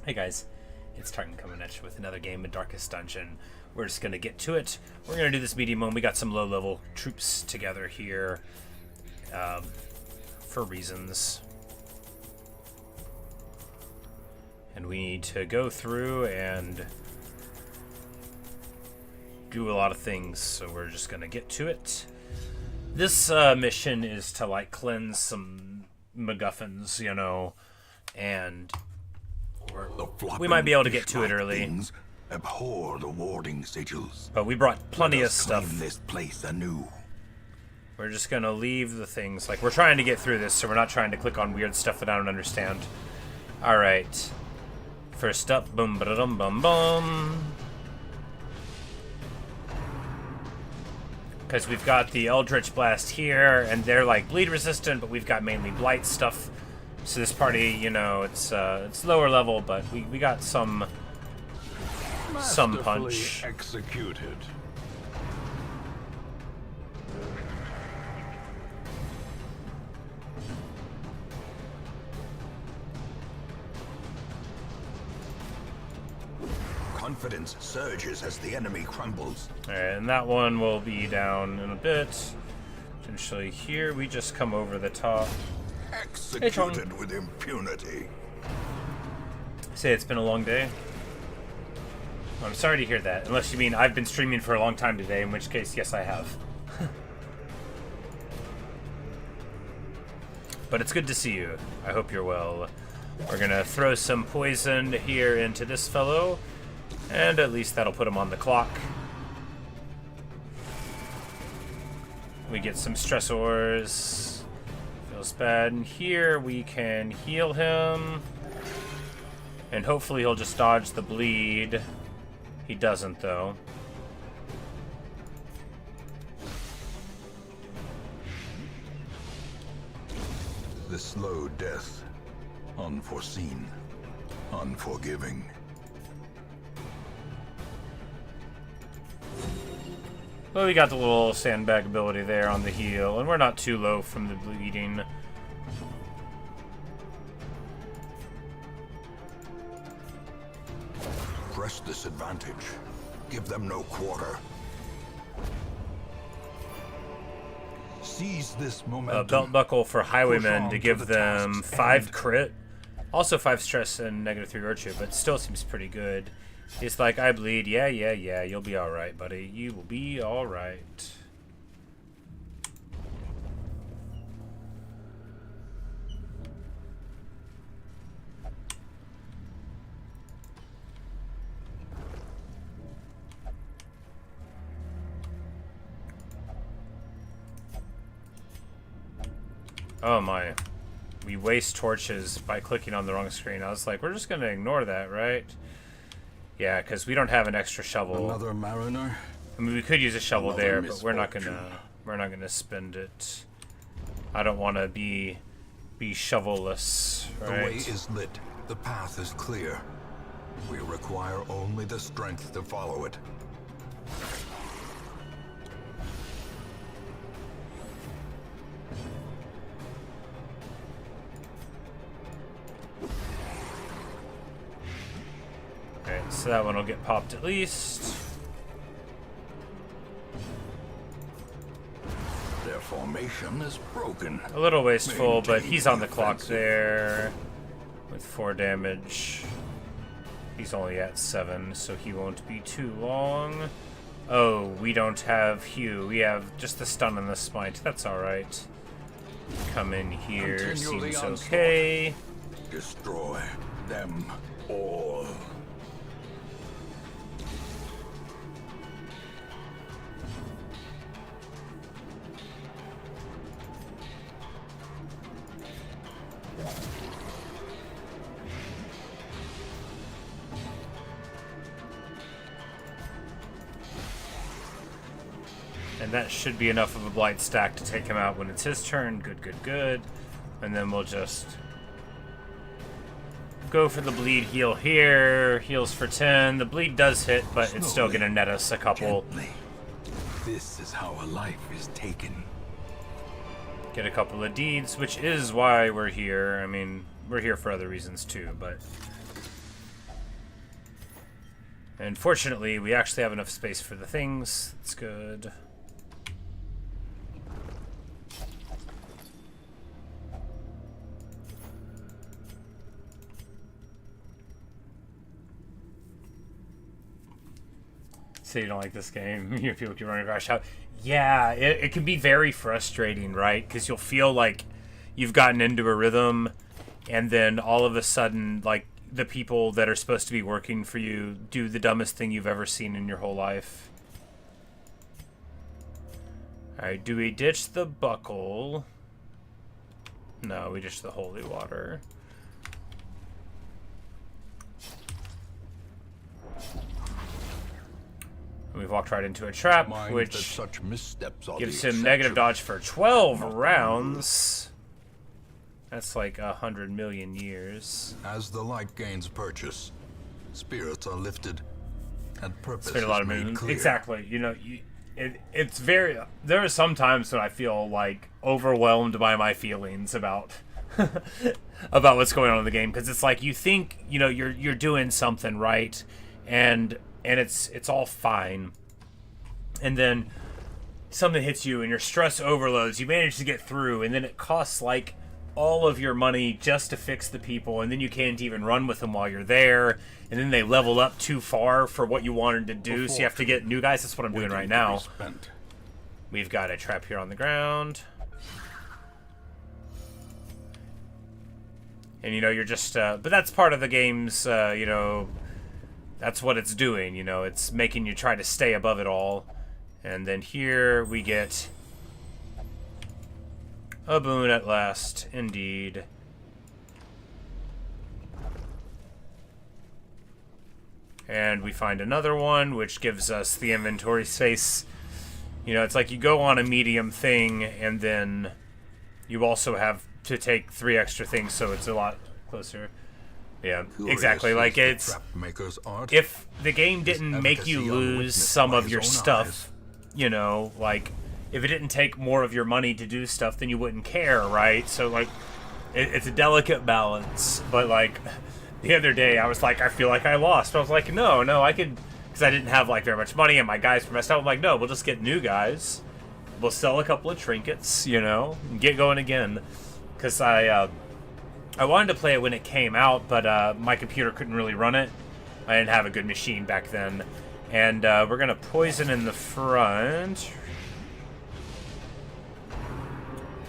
Hey guys, it's Tartan coming at you with another game in Darkest Dungeon. We're just going to get to it. We're going to do this medium one. We got some low-level troops together here for reasons. And we need to go through and do a lot of things, so we're just going to get to it. This mission is to, like, cleanse some MacGuffins, you know, and we might be able to get to it early. Abhor the warding sigils. But we brought plenty of stuff. Claim this place anew. We're just gonna leave the things. Like, we're trying to get through this, so we're not trying to click on weird stuff that I don't understand. Alright. First up, boom, ba-da-dum, bum, bum. Because we've got the Eldritch Blast here, and they're, like, bleed resistant, but we've got mainly blight stuff. So this party, you know, it's lower level, but we got some punch. Executed. Confidence surges as the enemy crumbles. Alright, and that one will be down in a bit. Potentially here, we just come over the top. Executed with impunity. Say it's been a long day. I'm sorry to hear that, unless you mean I've been streaming for a long time today, in which case, yes, I have. But it's good to see you. I hope you're well. We're gonna throw some poison here into this fellow, and at least that'll put him on the clock. We get some stressors. Feels bad. And here we can heal him, and hopefully he'll just dodge the bleed. He doesn't, though. The slow death. Unforeseen. Unforgiving. Well, we got the little sandbag ability there on the heal, and we're not too low from the bleeding. Press this advantage. Give them no quarter. Seize this momentum. Belt buckle for highwaymen to give them 5 crit. Also 5 stress and -3 virtue, but still seems pretty good. It's like, I bleed. Yeah, you'll be alright, buddy. You will be alright. Oh my. We waste torches by clicking on the wrong screen. I was like, we're just gonna ignore that, right? Yeah, because we don't have an extra shovel. Another mariner. I mean, we could use a shovel there, but we're not gonna spend it. I don't want to be shovelless, right? The way is lit. The path is clear. We require only the strength to follow it. Okay, so that one will get popped at least. Their formation is broken. A little wasteful, but he's on the clock there with 4 damage. He's only at 7, so he won't be too long. Oh, we don't have Hugh. We have just the stun and the smite. That's alright. Come in here. Seems okay. Destroy them all. And that should be enough of a blight stack to take him out when it's his turn. Good. And then we'll just go for the bleed heal here. Heals for 10. The bleed does hit, but it's still going to net us a couple. Gently. This is how a life is taken. Get a couple of deeds, which is why we're here. I mean, we're here for other reasons too, but And fortunately, we actually have enough space for the things. That's good. So you don't like this game? You people keep running across how? Yeah, it can be very frustrating, right? Because you'll feel like you've gotten into a rhythm, and then all of a sudden, like, the people that are supposed to be working for you do the dumbest thing you've ever seen in your whole life. Alright, do we ditch the buckle? No, we ditch the holy water. We've walked right into a trap, which such missteps are gives the him negative exception. dodge for 12 rounds. That's like 100 million years. As the light gains purchase, spirits are lifted, and purpose Spend a lot is of made moons. clear. Exactly. You know, it's very... There are some times when I feel, like, overwhelmed by my feelings about... about what's going on in the game. Because it's like, you think, you know, you're doing something right, and it's all fine. And then something hits you, and your stress overloads. You manage to get through, and then it costs, like, all of your money just to fix the people, and then you can't even run with them while you're there, and then they level up too far for what you wanted to do, so you have to get new guys. That's what I'm doing right now. We've got a trap here on the ground. And, you know, you're just... but that's part of the game's, you know... That's what it's doing, you know. It's making you try to stay above it all. And then here we get... a boon at last, indeed. And we find another one, which gives us the inventory space. You know, it's like you go on a medium thing, and then you also have to take 3 extra things, so it's a lot closer. Yeah, exactly. Like, it's... If the game didn't make you lose some of your stuff, you know, like... If it didn't take more of your money to do stuff, then you wouldn't care, right? So, like, it's a delicate balance. But, like, the other day, I was like, I feel like I lost. But I was like, no, I could... Because I didn't have, like, very much money, and my guys were messed up. I'm like, no, we'll just get new guys. We'll sell a couple of trinkets, you know, and get going again. Because I wanted to play it when it came out, but my computer couldn't really run it. I didn't have a good machine back then. And we're going to poison in the front...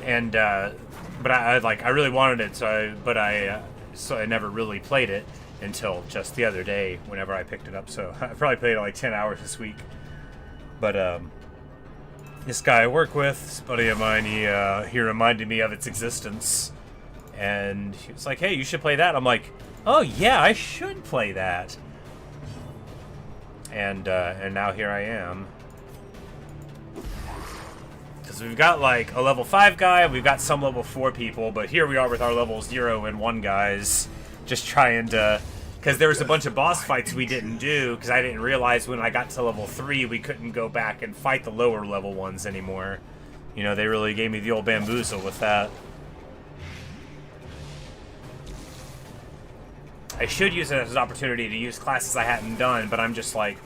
And, but I really wanted it, so I never really played it until just the other day, whenever I picked it up. So I probably played it like 10 hours this week. But, this guy I work with, this buddy of mine, he reminded me of its existence. And he was like, hey, you should play that. I'm like, oh yeah, I should play that. And now here I am. So we've got like a level 5 guy, we've got some level 4 people, but here we are with our level 0 and 1 guys, just trying to, because there was a bunch of boss fights we didn't do, because I didn't realize when I got to level 3 we couldn't go back and fight the lower level ones anymore. You know, they really gave me the old bamboozle with that. I should use it as an opportunity to use classes I hadn't done, but I'm just like,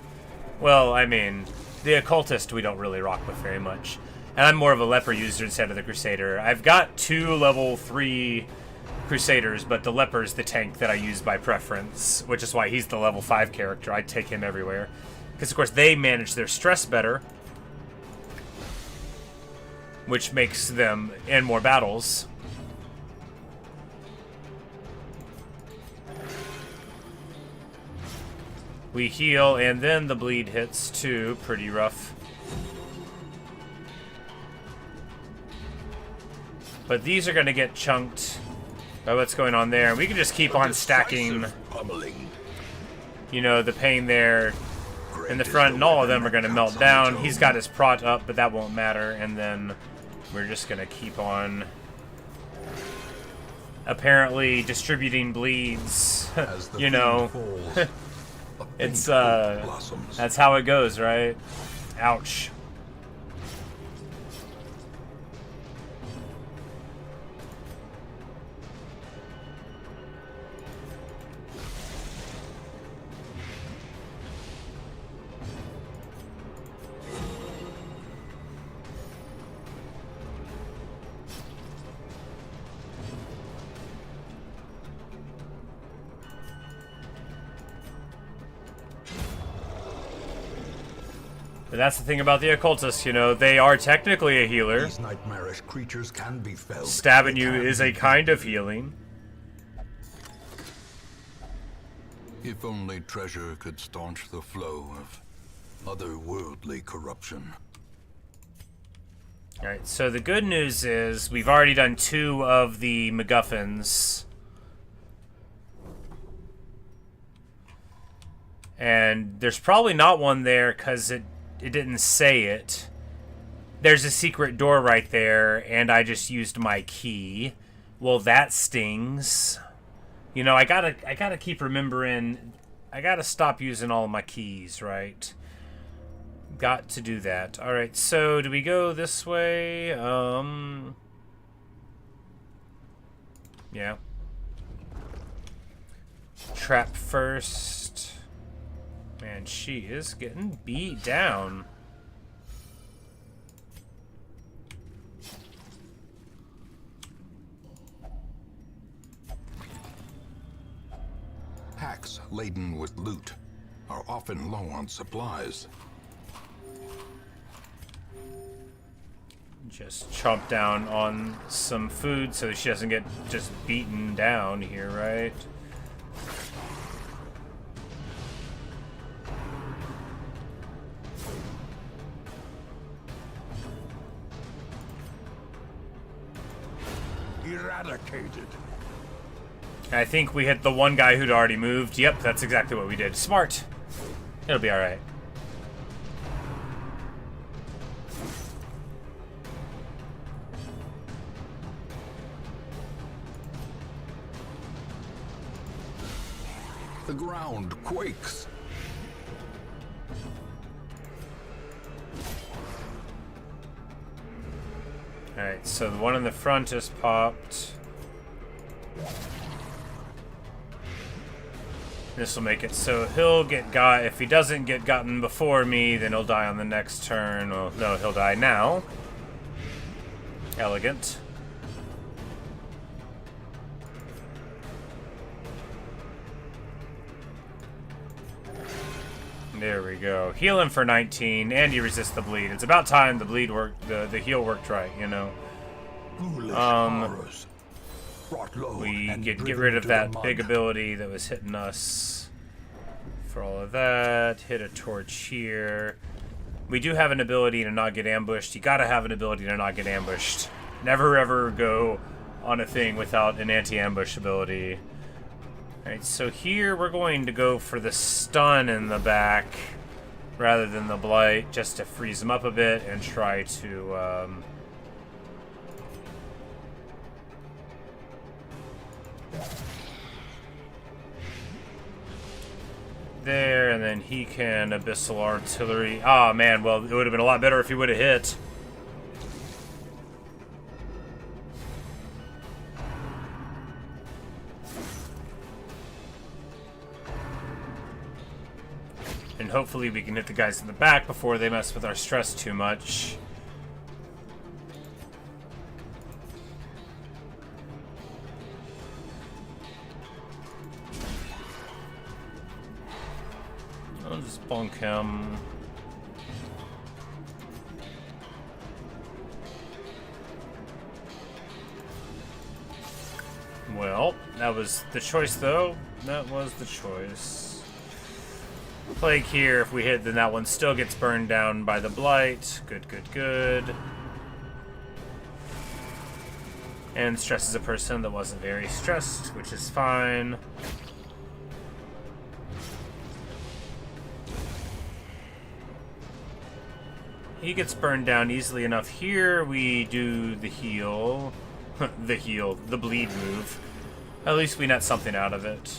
well, I mean, the occultist we don't really rock with very much. And I'm more of a leper user instead of the crusader. I've got 2 level 3 crusaders, but the leper's the tank that I use by preference, which is why he's the level 5 character. I take him everywhere. Because, of course, they manage their stress better, which makes them in more battles. We heal, and then the bleed hits, too. Pretty rough. But these are going to get chunked by what's going on there. We can just keep on stacking, you know, the pain there in the front, and all of them are going to melt down. He's got his prot up, but that won't matter. And then we're just going to keep on apparently distributing bleeds, you know. It's, that's how it goes, right? Ouch. But that's the thing about the occultists, you know, they are technically a healer. These nightmarish creatures can be felled. Stabbing you is a kind of healing. If only treasure could staunch the flow of otherworldly corruption. Alright, so the good news is we've already done 2 of the MacGuffins. And there's probably not one there because it didn't say it. There's a secret door right there, and I just used my key. Well, that stings. You know, I gotta keep remembering. I gotta stop using all my keys, right? Got to do that. All right. So, do we go this way? Yeah. Trap first. Man, she is getting beat down. Packs laden with loot are often low on supplies. Just chomp down on some food so she doesn't get just beaten down here, right? Eradicated. I think we hit the one guy who'd already moved. Yep, that's exactly what we did. Smart. It'll be alright. The ground quakes. Alright, so the one in the front is popped. This will make it so he'll get got. If he doesn't get gotten before me, then he'll die on the next turn. Well, no, he'll die now. Elegant. There we go. Heal him for 19, and you resist the bleed. It's about time the bleed worked. The heal worked right, you know. We get rid of that big ability that was hitting us. For all of that, hit a torch here. We do have an ability to not get ambushed. You gotta have an ability to not get ambushed. Never ever go on a thing without an anti-ambush ability. Alright, so here we're going to go for the stun in the back rather than the blight, just to freeze them up a bit and try to there, and then he can Abyssal Artillery. Ah, man, well, it would have been a lot better if he would have hit. And hopefully we can hit the guys in the back before they mess with our stress too much. I'll just bonk him. Well, that was the choice, though. That was the choice. Plague here. If we hit, then that one still gets burned down by the blight. Good, good, good. And stresses a person that wasn't very stressed, which is fine. He gets burned down easily enough. Here we do the heal. The bleed move. At least we net something out of it.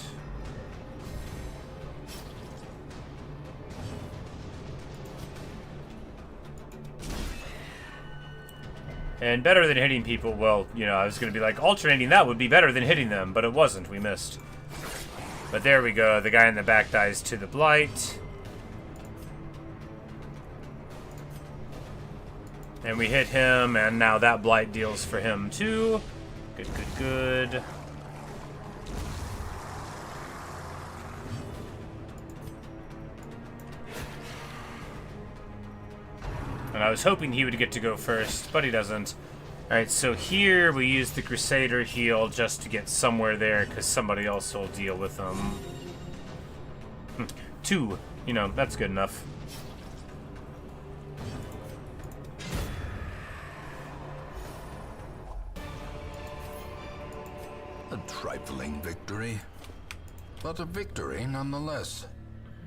And better than hitting people, well, you know, I was going to be like, alternating that would be better than hitting them, but it wasn't. We missed. But there we go. The guy in the back dies to the blight. And we hit him, and now that blight deals for him too. Good, good, good. I was hoping he would get to go first, but he doesn't. Alright, so here we use the Crusader heal just to get somewhere there, because somebody else will deal with them. 2. You know, that's good enough. A trifling victory, but a victory nonetheless.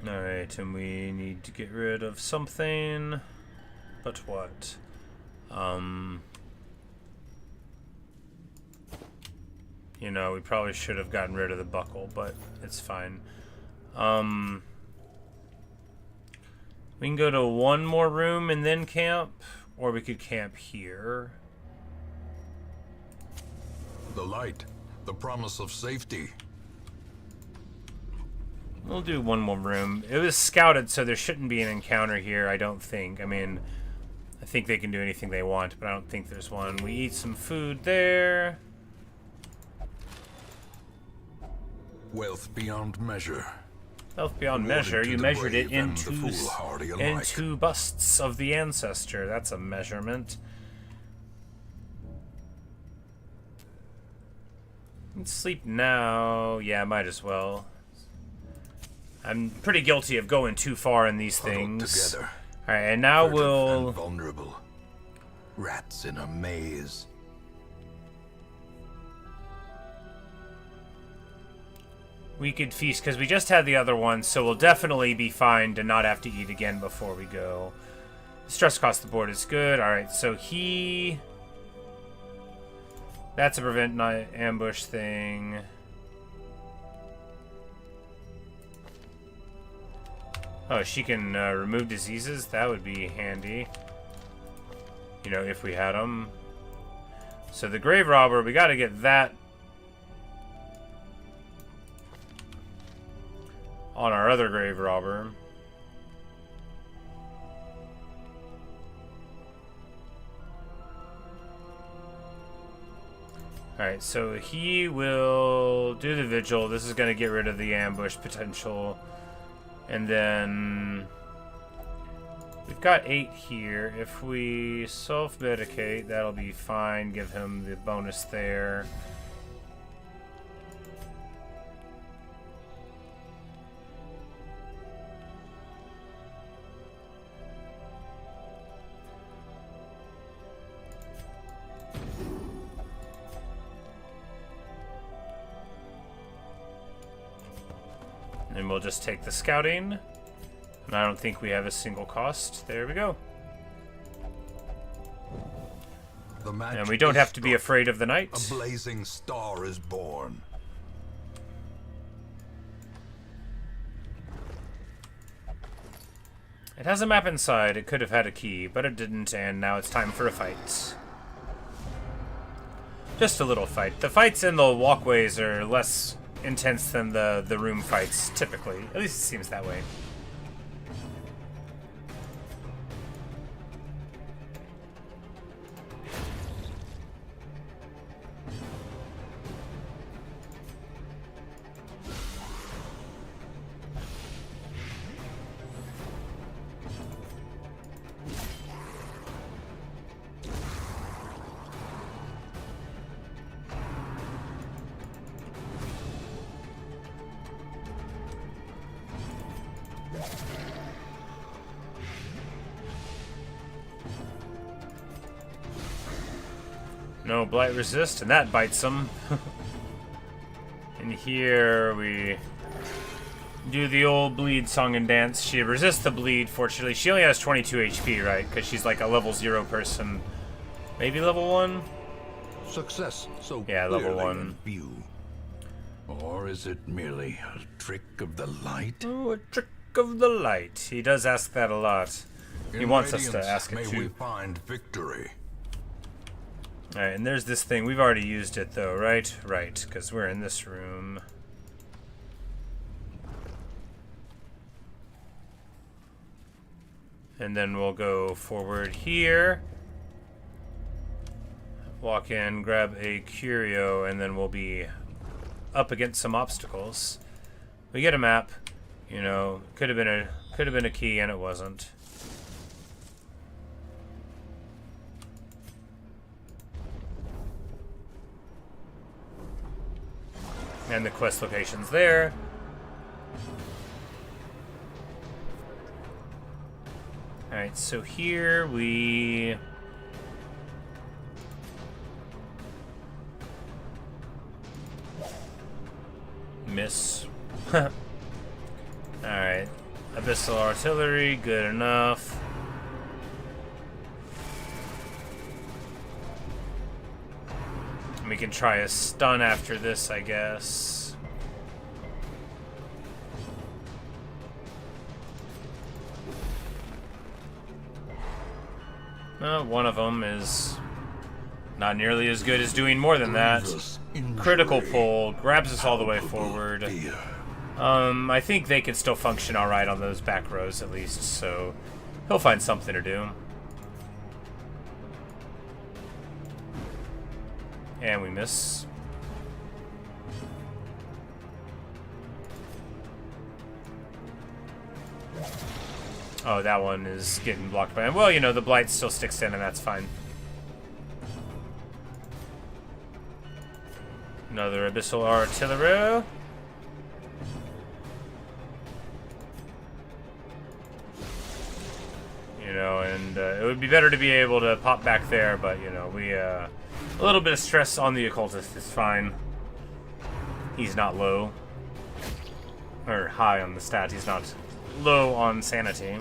Alright, and we need to get rid of something. But what? You know, we probably should have gotten rid of the buckle, but it's fine. We can go to one more room and then camp, or we could camp here. The light, the promise of safety. We'll do one more room. It was scouted, so there shouldn't be an encounter here, I don't think. I mean, I think they can do anything they want, but I don't think there's one. We eat some food there. Wealth beyond measure. Wealth beyond measure. You measured it in two busts of the ancestor. That's a measurement. Let's sleep now. Yeah, might as well. I'm pretty guilty of going too far in these things. All right, and now we'll... Vulnerable. Rats in a maze. We could feast, because we just had the other one, so we'll definitely be fine to not have to eat again before we go. Stress across the board is good. Alright, so he... That's a prevent night ambush thing. Oh, she can remove diseases? That would be handy. You know, if we had them. So the Grave Robber, we gotta get that on our other Grave Robber. Alright, so he will do the Vigil. This is going to get rid of the ambush potential. And then we've got 8 here. If we self-medicate, that'll be fine. Give him the bonus there. And we'll just take the scouting. And I don't think we have a single cost. There we go. And we don't have to be afraid of the night. A blazing star is born. It has a map inside. It could have had a key, but it didn't, and now it's time for a fight. Just a little fight. The fights in the walkways are less intense than the room fights, typically. At least it seems that way. No blight resist, and that bites them. And here we do the old bleed song and dance. She resists the bleed, fortunately. She only has 22 HP, right? Because she's like a level 0 person. Maybe level 1? Success so yeah, level 1. View. Or is it merely a trick of the light? Oh, a trick of the light. He does ask that a lot. He wants us to ask it may too. we find victory. Alright, and there's this thing. We've already used it, though, right? Right, because we're in this room. And then we'll go forward here. Walk in, grab a curio, and then we'll be up against some obstacles. We get a map. You know, could have been a key, and it wasn't. And the quest location's there. Alright, so here we... miss. Alright. Abyssal artillery, good enough. We can try a stun after this, I guess. One of them is not nearly as good as doing more than that. Critical pull, grabs us all the way forward. I think they can still function alright on those back rows at least, so he'll find something to do. And we miss. Oh, that one is getting blocked by him. Well, you know, the blight still sticks in, and that's fine. Another abyssal artillery. You know, and it would be better to be able to pop back there, but, you know, we, a little bit of stress on the occultist is fine. He's not low. Or high on the stat, he's not low on sanity.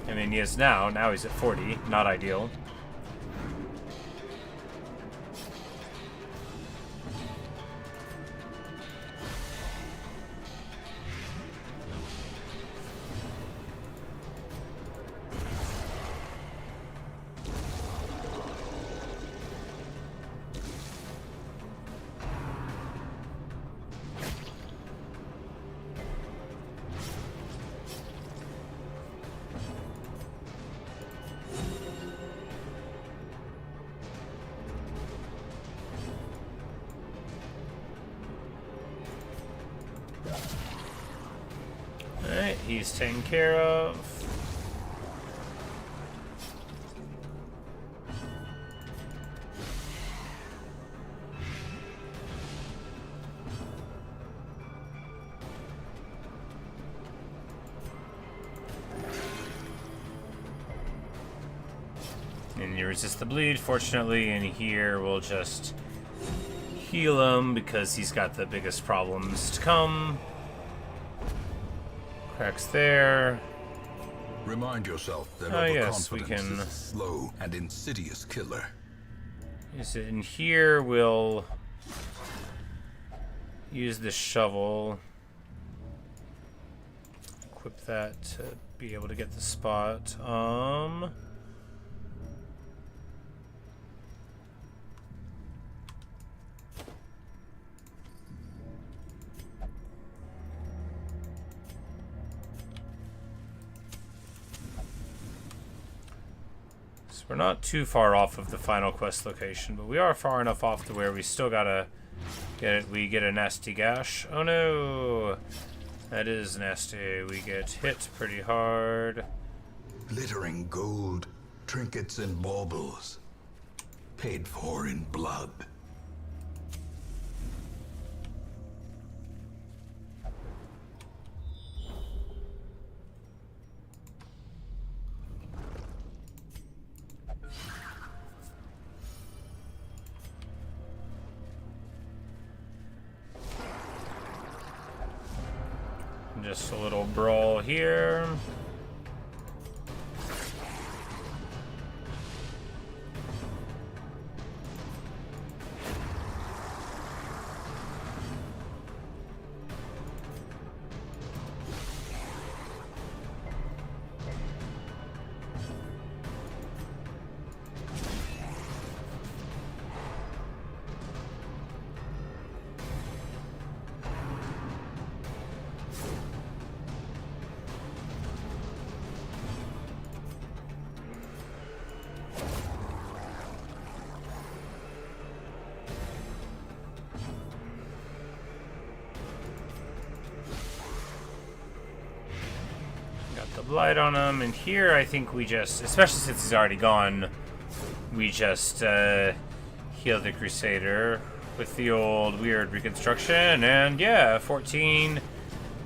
I mean, he is now he's at 40, not ideal. Alright, he's taken care of. And you resist the bleed, fortunately, and here we'll just heal him because he's got the biggest problems to come. Cracks there. Remind yourself that yes, we overconfidence can is a slow and insidious killer. Is it in here? We'll use the shovel. Equip that to be able to get the spot. We're not too far off of the final quest location, but we are far enough off to where we still gotta get it. We get a nasty gash. Oh no! That is nasty. We get hit pretty hard. Glittering gold, trinkets and baubles, paid for in blood. Just a little brawl here. blight on him. And here, I think we just, especially since he's already gone, we just heal the Crusader with the old weird reconstruction. And yeah, 14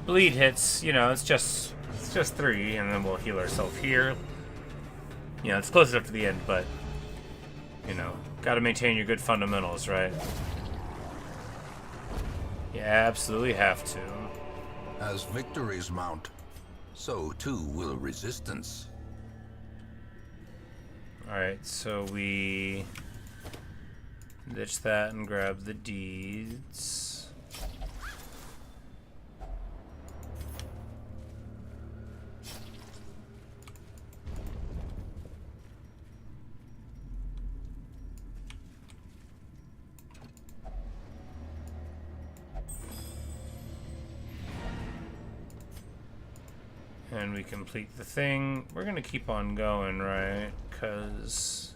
bleed hits. You know, it's just 3, and then we'll heal ourselves here. You know, it's close enough to the end, but you know, gotta maintain your good fundamentals, right? You absolutely have to. As victories mount, so too will resistance. Alright, so we ditch that and grab the deeds. And we complete the thing. We're gonna keep on going, right? Because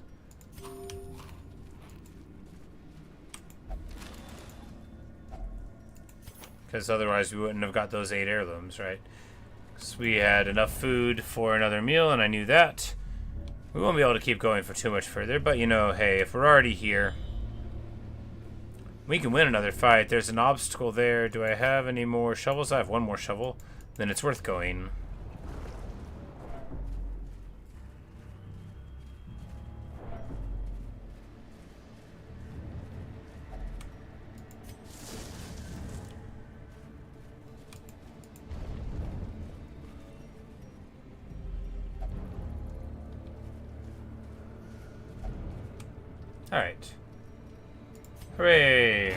otherwise we wouldn't have got those 8 heirlooms, right? Because we had enough food for another meal, and I knew that. We won't be able to keep going for too much further, but you know, hey, if we're already here, we can win another fight. There's an obstacle there. Do I have any more shovels? I have 1 more shovel. Then it's worth going. Alright. Hooray!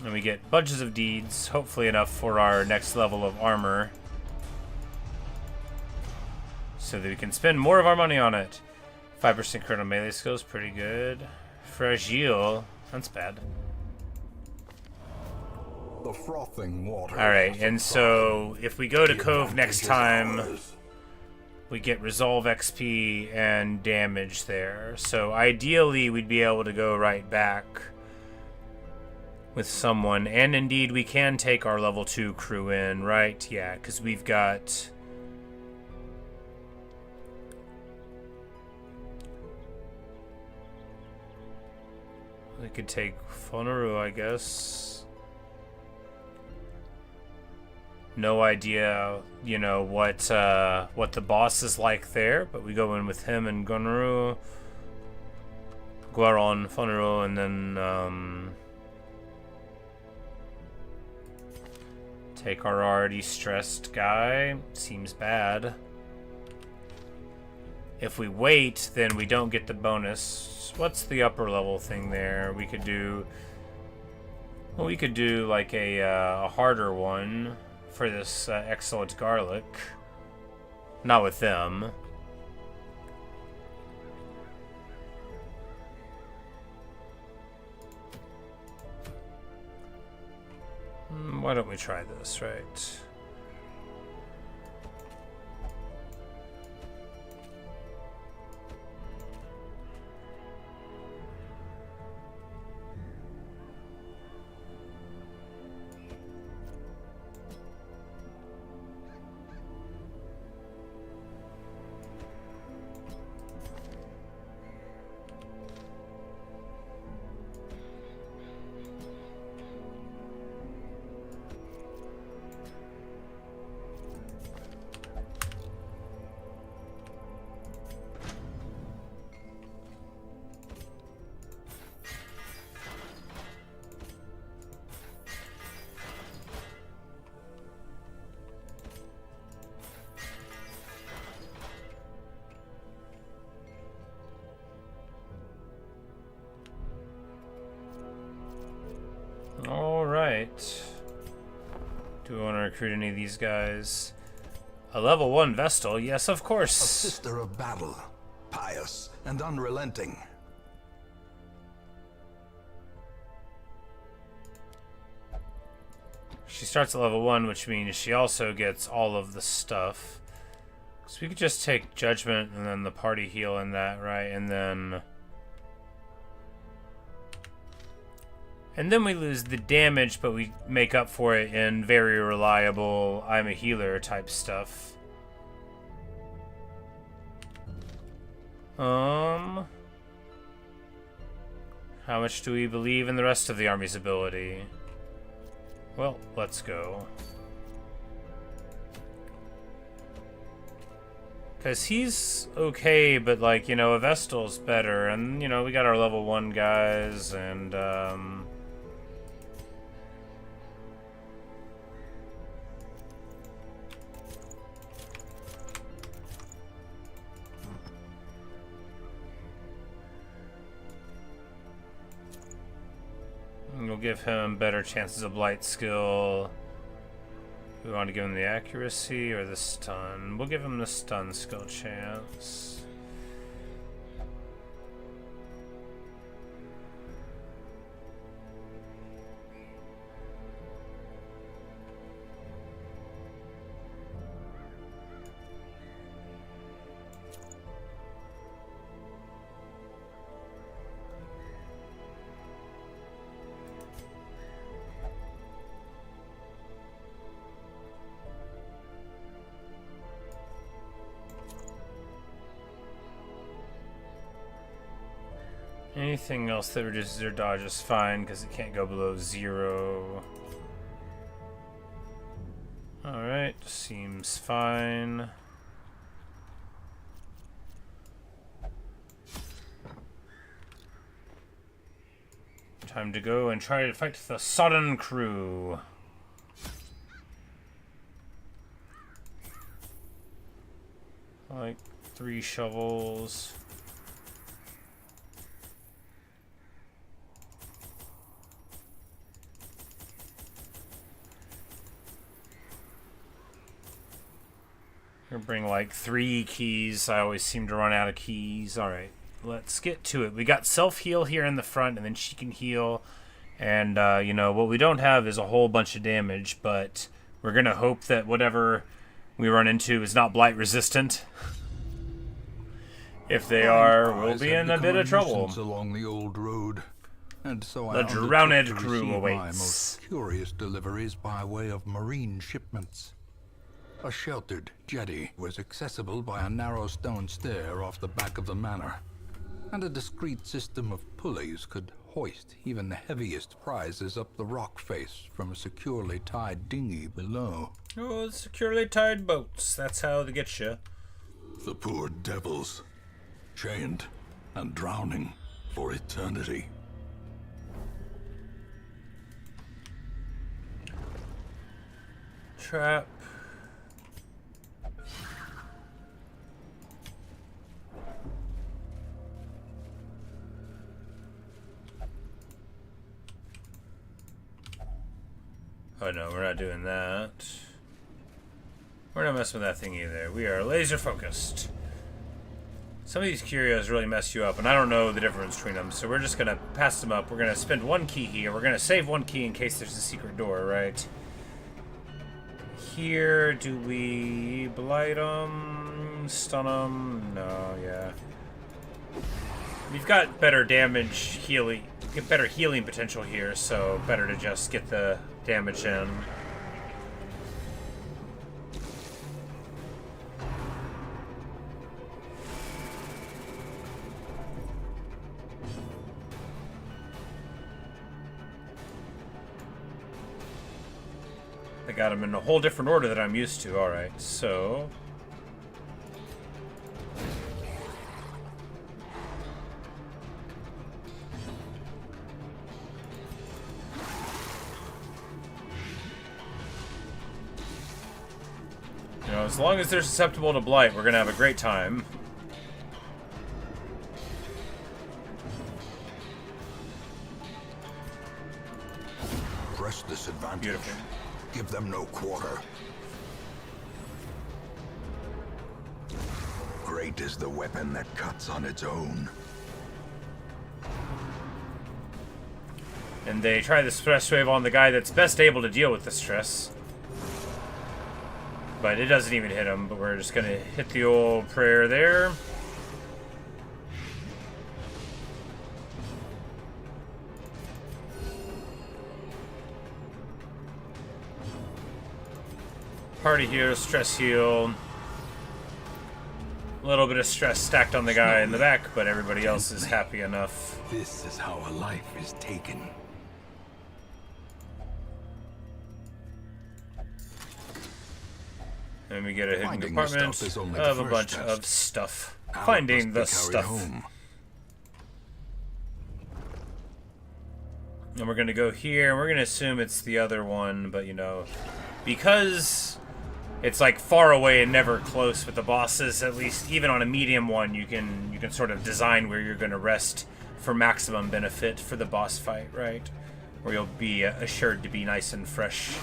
And we get bunches of deeds, hopefully enough for our next level of armor. So that we can spend more of our money on it. 5% critical melee skills, pretty good. Fragile, that's bad. The frothing water. Alright, and so if we go to Cove next time, we get Resolve XP and damage there. So ideally, we'd be able to go right back with someone. And indeed, we can take our level 2 crew in, right? Yeah, because we've got... We could take Fonaru, I guess. No idea, you know, what the boss is like there, but we go in with him and Gunru, Guaron, Fonaru, and then take our already stressed guy. Seems bad. If we wait, then we don't get the bonus. What's the upper level thing there? We could do... Well, we could do like a harder one for this excellent garlic. Not with them. Why don't we try this, right? Alright. Do we want to recruit any of these guys? A level 1 Vestal? Yes, of course. A sister of battle, pious and unrelenting. She starts at level 1, which means she also gets all of the stuff. So we could just take Judgment and then the party heal in that, right? And then... And then we lose the damage, but we make up for it in very reliable I'm a healer type stuff. How much do we believe in the rest of the army's ability? Well, let's go. Because he's okay, but, like, you know, Avestal's better. And, you know, we got our level 1 guys, and, we'll give him better chances of blight skill. We want to give him the accuracy or the stun. We'll give him the stun skill chance. Anything else that reduces their dodge is fine, because it can't go below 0. Alright, seems fine. Time to go and try to fight the Sodden crew. Like 3 shovels. We're gonna bring like 3 keys. I always seem to run out of keys. Alright, let's get to it. We got self-heal here in the front, and then she can heal. And, you know, what we don't have is a whole bunch of damage, but we're gonna hope that whatever we run into is not blight resistant. If they are, we'll be in a bit of trouble. Along the old road, and so the drowned crew awaits. My most curious deliveries by way of marine shipments. A sheltered jetty was accessible by a narrow stone stair off the back of the manor, and a discreet system of pulleys could hoist even the heaviest prizes up the rock face from a securely tied dinghy below. Oh, securely tied boats. That's how they get you. The poor devils, chained and drowning for eternity. Trap. Oh no, we're not doing that. We're not messing with that thing either. We are laser focused. Some of these curios really mess you up, and I don't know the difference between them, so we're just gonna pass them up. We're gonna spend 1 key here. We're gonna save 1 key in case there's a secret door, right? Here, do we blight them? Stun them? No, yeah. We've got better damage healing, get better healing potential here, so better to just get the damage in. I got them in a whole different order that I'm used to. Alright, so... you know, as long as they're susceptible to blight, we're gonna have a great time. Press this advantage. Beautiful. Give them no quarter. Great is the weapon that cuts on its own. And they try the stress wave on the guy that's best able to deal with the stress. But it doesn't even hit him, but we're just gonna hit the old prayer there. Party heal, stress heal. A little bit of stress stacked on the guy in the back, but everybody else is happy enough. This is how a life is taken. And we get a hidden Finding compartment the stuff is only of the a first bunch test. of stuff. Now it Finding the must be carried stuff. home. And we're gonna go here, and we're gonna assume it's the other one, but you know, because it's like far away and never close with the bosses, at least even on a medium one, you can sort of design where you're gonna rest for maximum benefit for the boss fight, right? Where you'll be assured to be nice and fresh.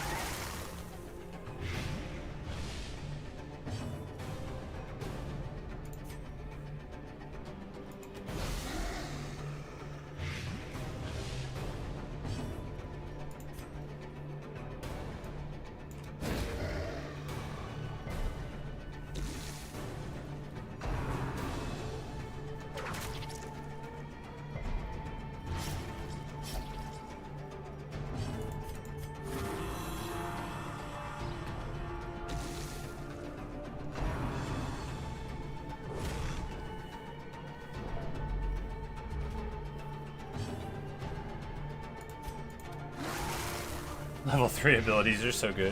Level 3 abilities are so good.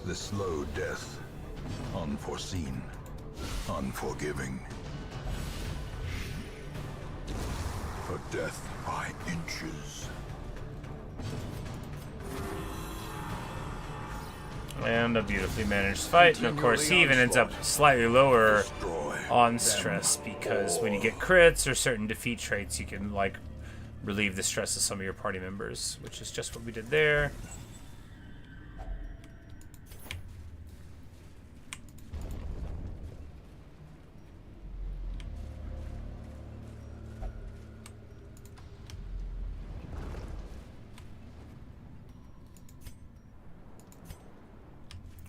The slow death. Unforeseen. Unforgiving. A death by inches. And a beautifully managed fight. And of course, he even ends up slightly lower on stress because when you get crits or certain defeat traits, you can, like, relieve the stress of some of your party members, which is just what we did there.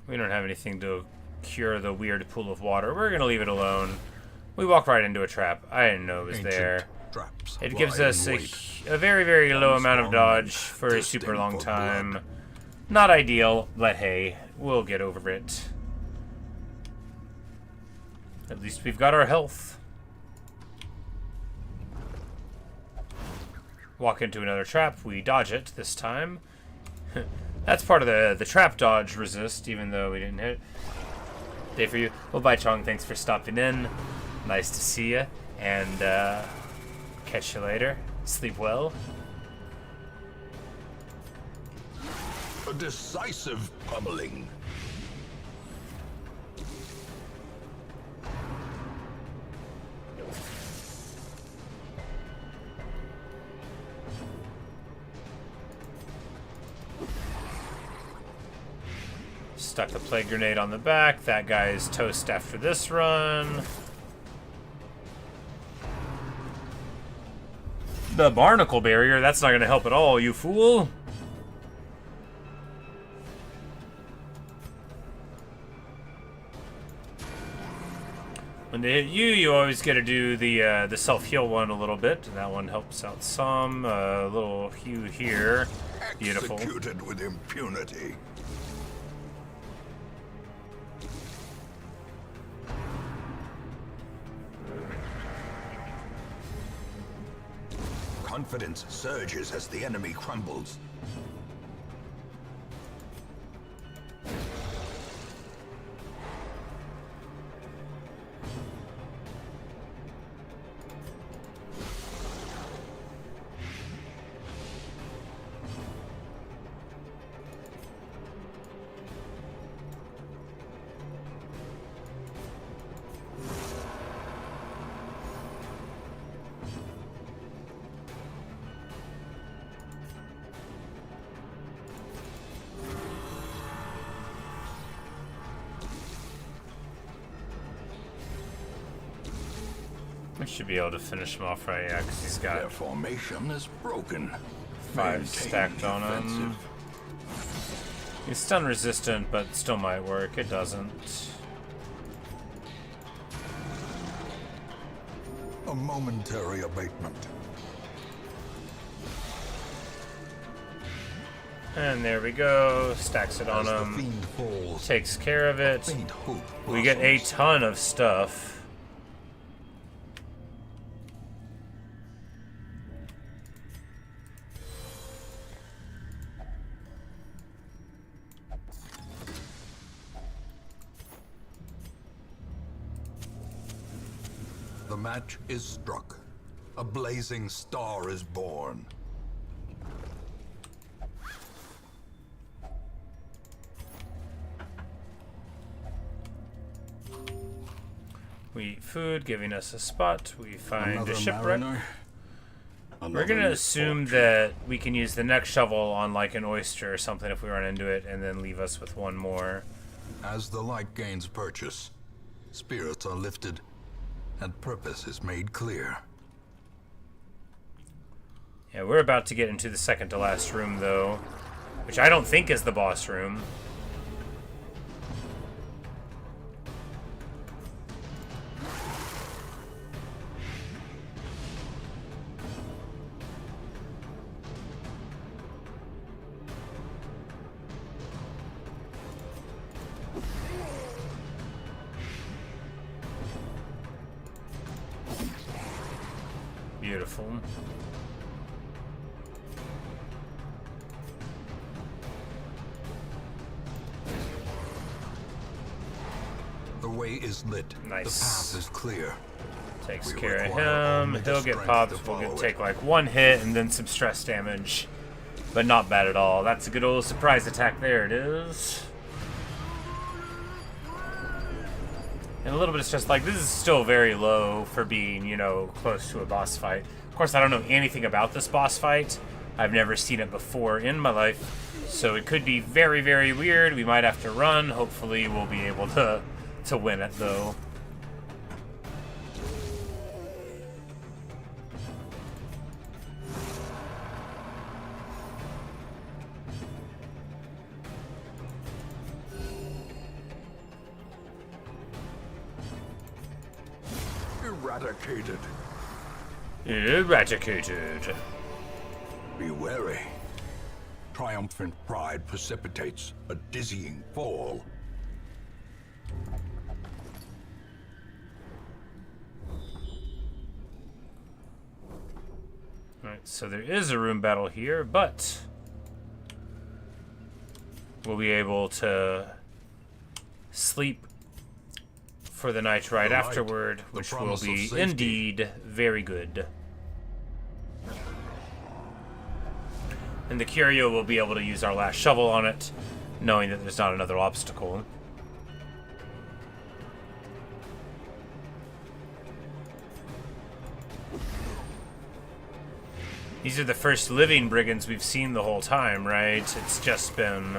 We don't have anything to cure the weird pool of water. We're going to leave it alone. We walk right into a trap. I didn't know it was there. It gives us a very, very low amount of dodge for a super long time. Not ideal, but hey, we'll get over it. At least we've got our health. Walk into another trap. We dodge it this time. That's part of the trap dodge resist, even though we didn't hit it. Day for you. Well, bye, Chong. Thanks for stopping in. Nice to see you. And catch you later. Sleep well. A decisive pummeling. Stuck the plague grenade on the back. That guy is toast after this run. The barnacle barrier, that's not going to help at all, you fool. When they hit you, you always get to do the self-heal one a little bit. And that one helps out some. A little heal here. Beautiful. Executed with impunity. Confidence surges as the enemy crumbles. We should be able to finish him off right, yeah, because he's got Their formation is broken. 5 Maintain stacked on him. defensive. He's stun resistant, but still might work. It doesn't. A momentary abatement. And there we go. Stacks it on As the him. fiend falls, Takes care of it. faint hope We get a blossoms. ton of stuff. The match is struck. A blazing star is born. We eat food, giving us a spot. We find Another a shipwreck. mariner, We're another gonna assume misfortune. that we can use the next shovel on like an oyster or something if we run into it, and then leave us with one more. As the light gains purchase, spirits are lifted, and purpose is made clear. Yeah, we're about to get into the second to last room though, which I don't think is the boss room. Beautiful. The way is lit. Nice. The path is clear. Takes We care of require him. only the He'll get strength popped. to We'll follow take it. like one hit and then some stress damage. But not bad at all. That's a good old surprise attack. There it is. And a little bit of stress. Like, this is still very low for being, you know, close to a boss fight. Of course, I don't know anything about this boss fight. I've never seen it before in my life. So it could be very, very weird. We might have to run. Hopefully we'll be able to win it, though. Eradicated. Eradicated. Be wary. Triumphant pride precipitates a dizzying fall. Alright, so there is a room battle here, but we'll be able to sleep for the night right The light, afterward, the which will promise of be safety. indeed very good. And the Curio will be able to use our last shovel on it, knowing that there's not another obstacle. These are the first living brigands we've seen the whole time, right? It's just been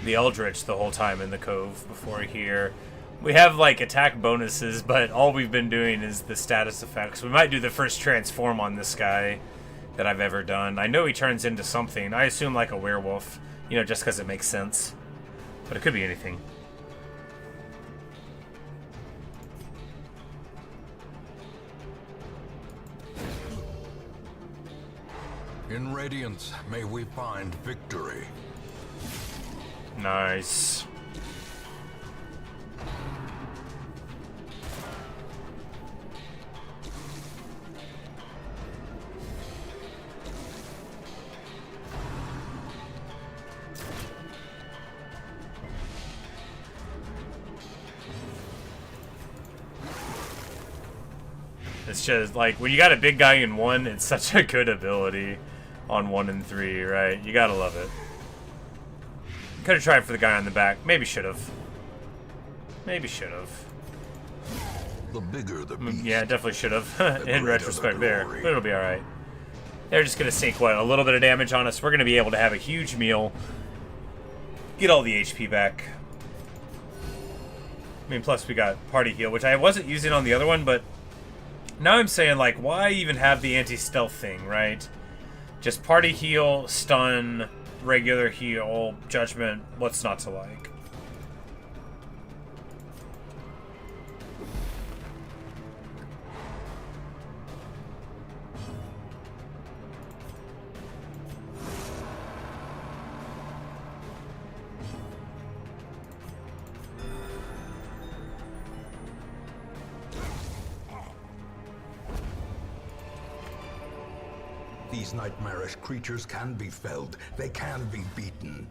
the Eldritch the whole time in the cove before here. We have, like, attack bonuses, but all we've been doing is the status effects. We might do the first transform on this guy that I've ever done. I know he turns into something. I assume, like, a werewolf, you know, just because it makes sense. But it could be anything. In Radiance, may we find victory. Nice. It's just like when you got a big guy in 1, it's such a good ability on 1 and 3, right? You gotta love it. Could have tried for the guy on the back. Maybe should have. Maybe should have. The bigger the beast. Yeah, definitely should have. In greater retrospect, the there, glory. but it'll be all right. They're just gonna sink what, a little bit of damage on us. We're gonna be able to have a huge meal, get all the HP back. I mean, plus we got party heal, which I wasn't using on the other one, but now I'm saying, like, why even have the anti-stealth thing, right? Just party heal, stun, regular heal, judgment. What's not to like? These nightmarish creatures can be felled. They can be beaten.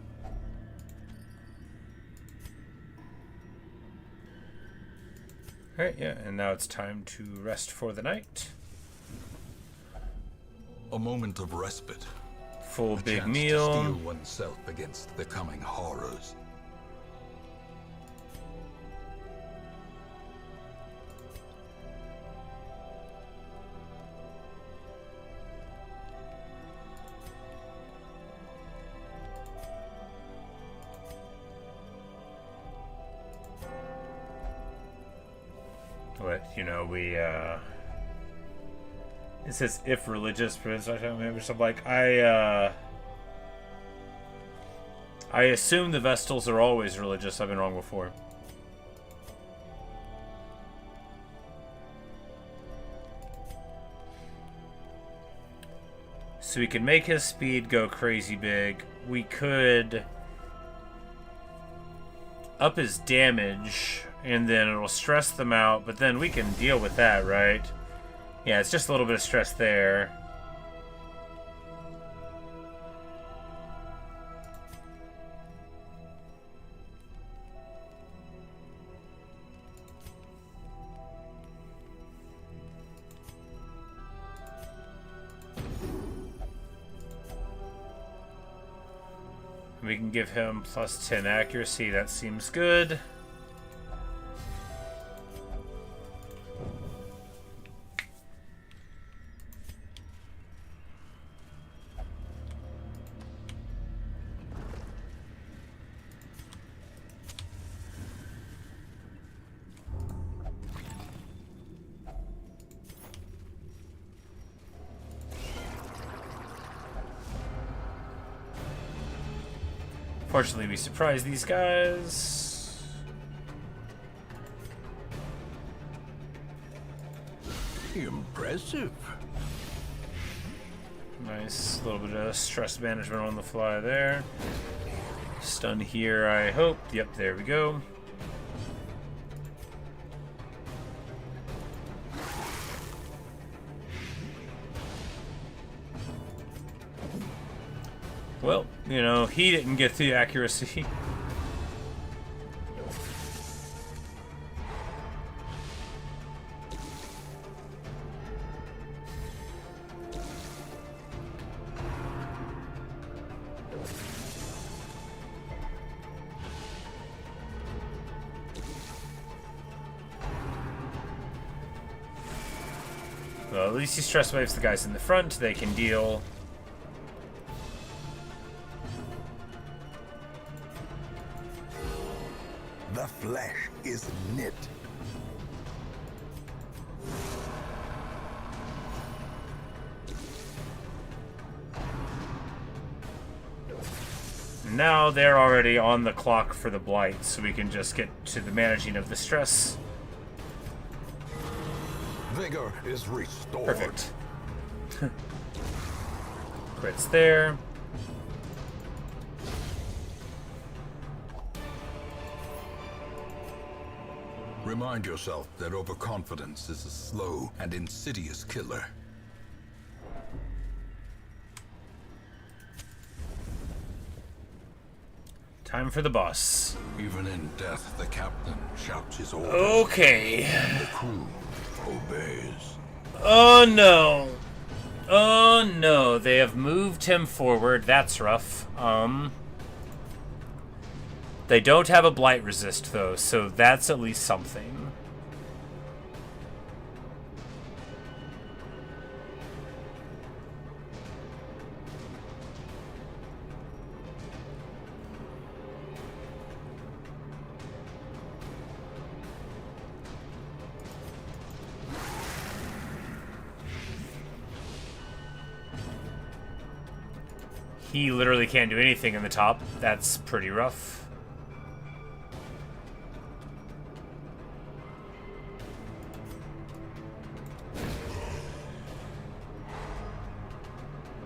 Alright, yeah, and now it's time to rest for the night. A moment of respite. Full A big chance meal. to steel oneself against the coming horrors. What, you know, it says if religious, but it's like, I'm like, I assume the Vestals are always religious. I've been wrong before. So we can make his speed go crazy big. We could up his damage, and then it'll stress them out, but then we can deal with that, right? Yeah, it's just a little bit of stress there. We can give him plus 10 accuracy. That seems good. Fortunately, we surprised these guys. Impressive. Nice. A little bit of stress management on the fly there. Stun here, I hope. Yep, there we go. Well, you know, he didn't get the accuracy. Well, at least he stress waves the guys in the front. They can deal. The flesh is knit. Now they're already on the clock for the blight, so we can just get to the managing of the stress. Vigor is restored. Perfect. Crits there. Remind yourself that overconfidence is a slow and insidious killer. Time for the boss. Even in death, the captain shouts his orders. Okay. And the crew obeys. Oh no. Oh no. They have moved him forward. That's rough. They don't have a blight resist though, so that's at least something. He literally can't do anything in the top. That's pretty rough.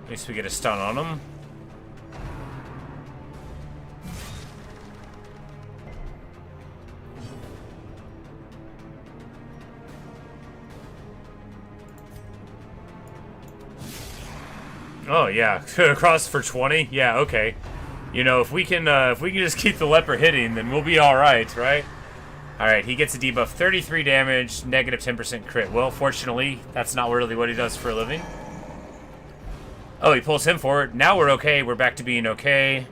At least we get a stun on him. Oh yeah, across for 20. Yeah, okay. You know, if we can just keep the leper hitting, then we'll be all right, right? All right, he gets a debuff, 33 damage, negative 10% crit. Well, fortunately, that's not really what he does for a living. Oh, he pulls him forward. Now we're okay. We're back to being okay.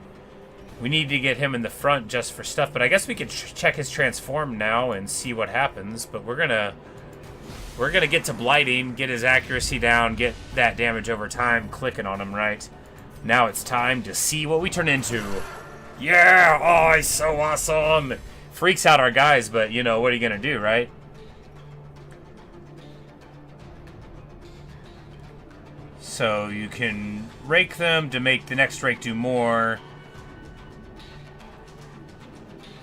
We need to get him in the front just for stuff, but I guess we could check his transform now and see what happens. But we're gonna get to blighting, get his accuracy down, get that damage over time clicking on him, right? Now it's time to see what we turn into. Yeah! Oh, he's so awesome! Freaks out our guys, but, you know, what are you gonna do, right? So you can rake them to make the next rake do more.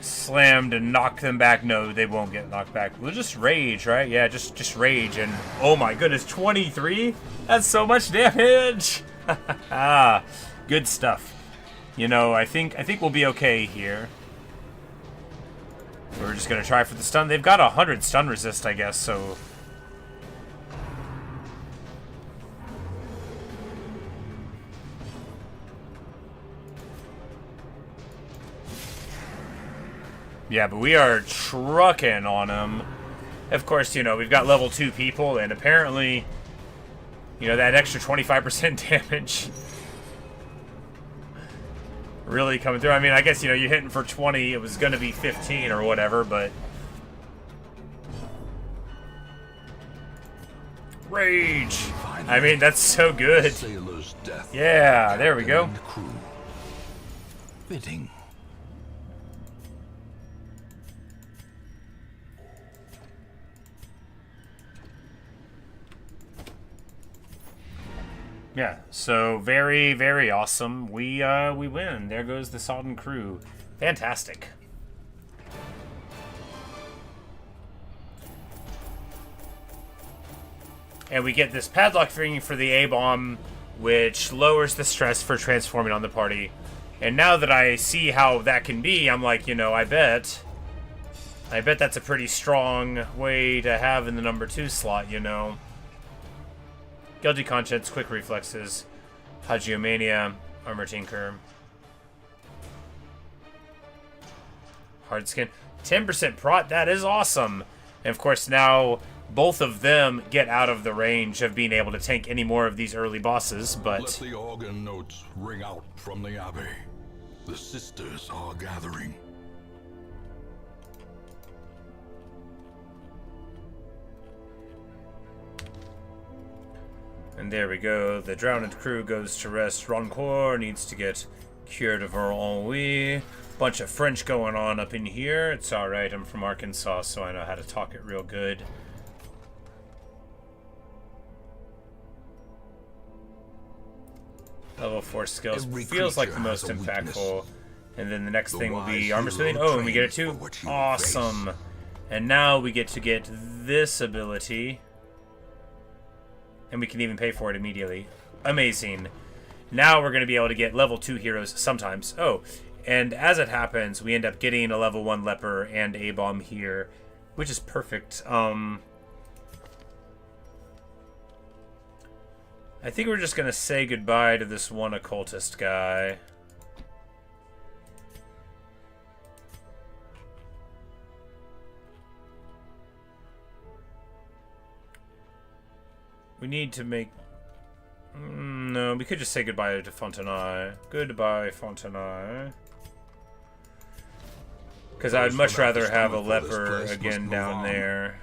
Slam to knock them back. No, they won't get knocked back. We'll just rage, right? Yeah, just rage. And oh my goodness, 23? That's so much damage! Good stuff. You know, I think we'll be okay here. We're just gonna try for the stun. They've got 100 stun resist, I guess, so... Yeah, but we are trucking on them. Of course, you know, we've got level 2 people, and apparently, you know, that extra 25% damage really coming through. I mean, I guess, you know, you're hitting for 20, it was going to be 15 or whatever, but... Rage! I mean, that's so good. Yeah, there we go. Fitting. Yeah, so very, very awesome. We win. There goes the Sodden crew. Fantastic. And we get this padlock thing for the A-bomb, which lowers the stress for transforming on the party. And now that I see how that can be, I'm like, you know, I bet that's a pretty strong way to have in the number 2 slot, you know. Guilty Conscience, Quick Reflexes, Hagiomania, Armor Tinker. Hard Skin. 10% prot, that is awesome. And of course now both of them get out of the range of being able to tank any more of these early bosses, but... Let the organ notes ring out from the Abbey. The sisters are gathering. And there we go. The drowned crew goes to rest. Roncourt needs to get cured of her ennui. Bunch of French going on up in here. It's alright. I'm from Arkansas, so I know how to talk it real good. Level 4 skills. Feels like the most impactful. And then the next thing will be armor smithing. Oh, and we get it too? Awesome. And now we get to get this ability. And we can even pay for it immediately. Amazing. Now we're going to be able to get level 2 heroes sometimes. Oh, and as it happens, we end up getting a level 1 leper and A-bomb here, which is perfect. I think we're just going to say goodbye to this one occultist guy. We need to make... No, we could just say goodbye to Fontenay. Goodbye, Fontenay. Because I'd much rather have a leper again down there.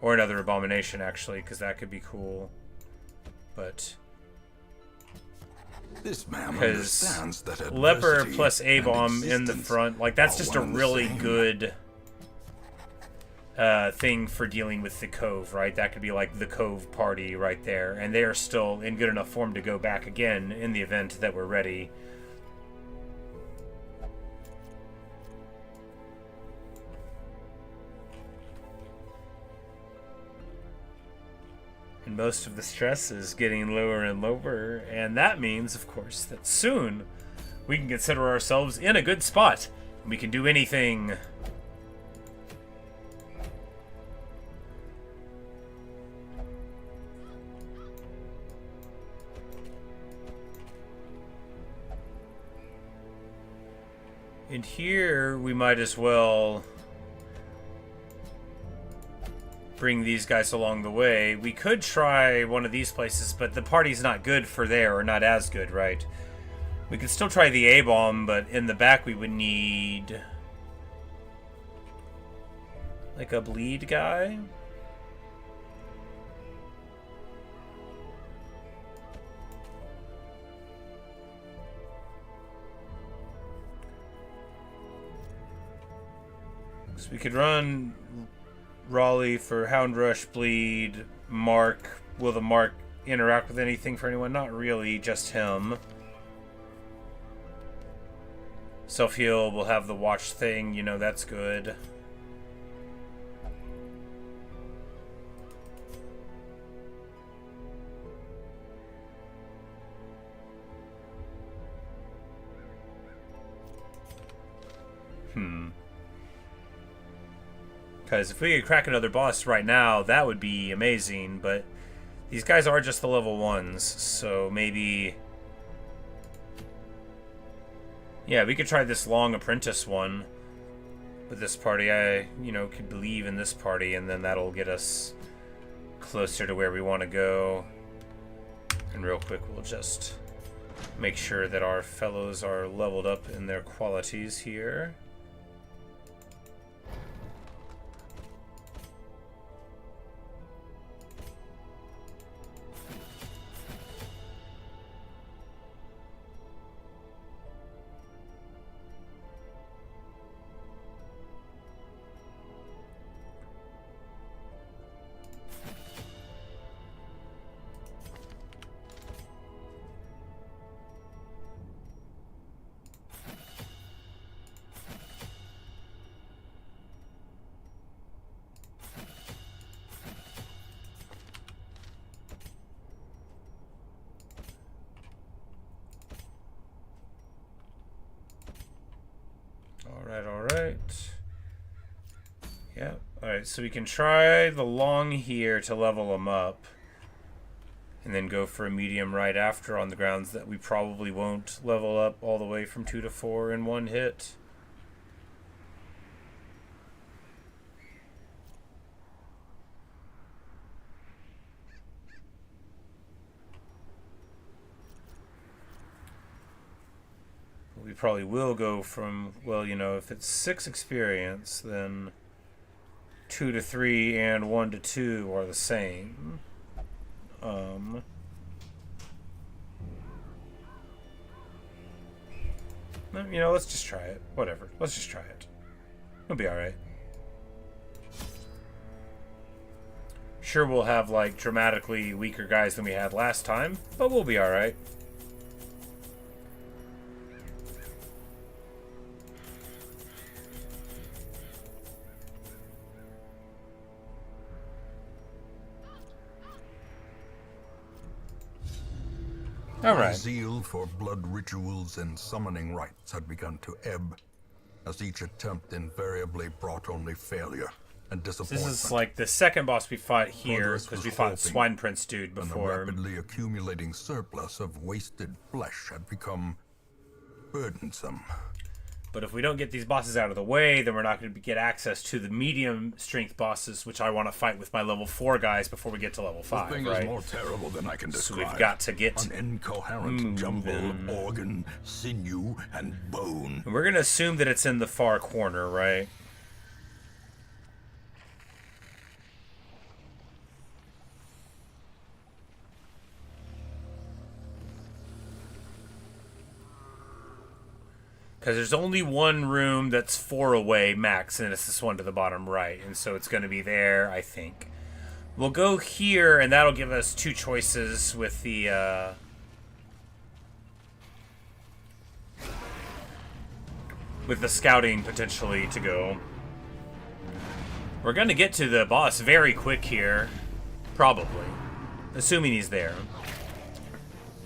Or another abomination, actually, because that could be cool. But... Because leper plus A-bomb in the front, like, that's just a really good... thing for dealing with the Cove, right? That could be like the Cove party right there, and they are still in good enough form to go back again in the event that we're ready. And most of the stress is getting lower and lower, and that means, of course, that soon we can consider ourselves in a good spot. We can do anything. in here, we might as well bring these guys along the way. We could try one of these places, but the party's not good for there, or not as good, right? We could still try the A-bomb, but in the back we would need like a bleed guy. So we could run Raleigh for Hound Rush, Bleed, Mark. Will the Mark interact with anything for anyone? Not really, just him. Self-heal will have the watch thing, you know, that's good. Because if we could crack another boss right now, that would be amazing, but these guys are just the level 1s, so maybe... Yeah, we could try this long apprentice one with this party. I, could believe in this party, and then that'll get us closer to where we want to go. And real quick, we'll just make sure that our fellows are leveled up in their qualities here. Alright. Yeah, alright, so we can try the long here to level them up. And then go for a medium right after on the grounds that we probably won't level up all the way from 2 to 4 in one hit. We probably will go from, well, if it's 6 experience, then 2 to 3 and 1 to 2 are the same. Let's just try it. Whatever. Let's just try it. It'll be alright. Sure, we'll have, dramatically weaker guys than we had last time, but we'll be alright. My zeal for blood rituals and summoning rites had begun to ebb, as each attempt invariably brought only failure and disappointment. This is like the second boss we fought here, because we fought Swine Prince dude before. And the rapidly accumulating surplus of wasted flesh had become burdensome. But if we don't get these bosses out of the way, then we're not going to get access to the medium strength bosses, which I want to fight with my level 4 guys before we get to level 5, the thing is more terrible than I can describe. So we've got to get an incoherent jumble of organ, sinew, and bone. And we're going to assume that it's in the far corner, right? Because there's only one room that's 4 away max, and it's this one to the bottom right. And so it's going to be there, I think. We'll go here, and that'll give us 2 choices with the... with the scouting, potentially, to go. We're going to get to the boss very quick here. Probably. Assuming he's there.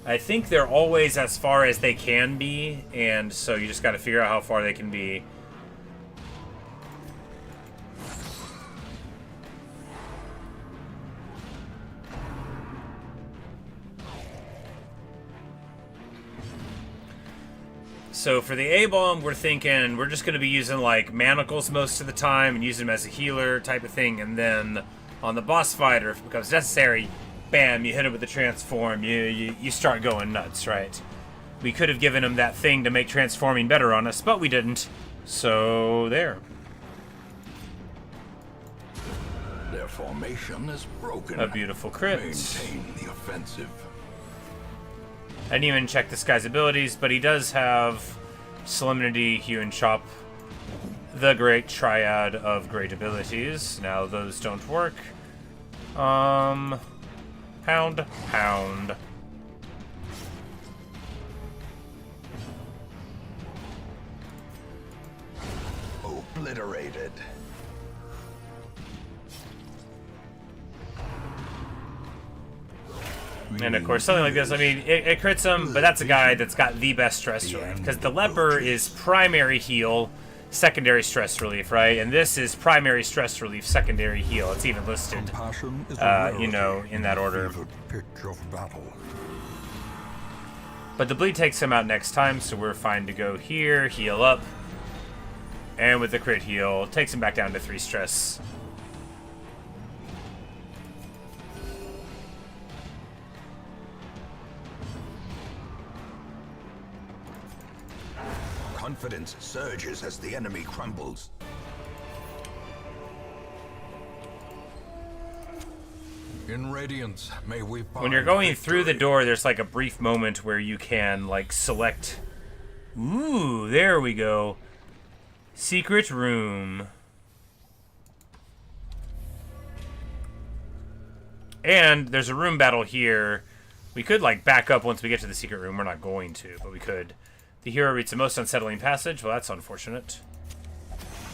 I think they're always as far as they can be, and so you just got to figure out how far they can be. So for the A-bomb, we're thinking we're just going to be using like manacles most of the time and using them as a healer type of thing. And then on the boss fighter, if it becomes necessary, bam, you hit him with the transform. You start going nuts, right? We could have given him that thing to make transforming better on us, but we didn't. So there. Their formation is broken. A beautiful crit. Maintain the offensive. I didn't even check this guy's abilities, but he does have Solemnity, Hue, and Chop. The great triad of great abilities. Now those don't work. Pound. Obliterated. And of course, something like this, I mean, it crits him, but that's a guy that's got the best stress relief. Because the leper is primary heal, secondary stress relief, right? And this is primary stress relief, secondary heal. It's even listed, you know, in that order. But the bleed takes him out next time, so we're fine to go here, heal up. And with the crit heal, takes him back down to 3 stress. Confidence surges as the enemy crumbles. In Radiance, may we find when you're going through the victory. door, there's like a brief moment where you can like select. Ooh, there we go. Secret room. And there's a room battle here. We could like back up once we get to the secret room. We're not going to, but we could. The hero reads the most unsettling passage. Well, that's unfortunate.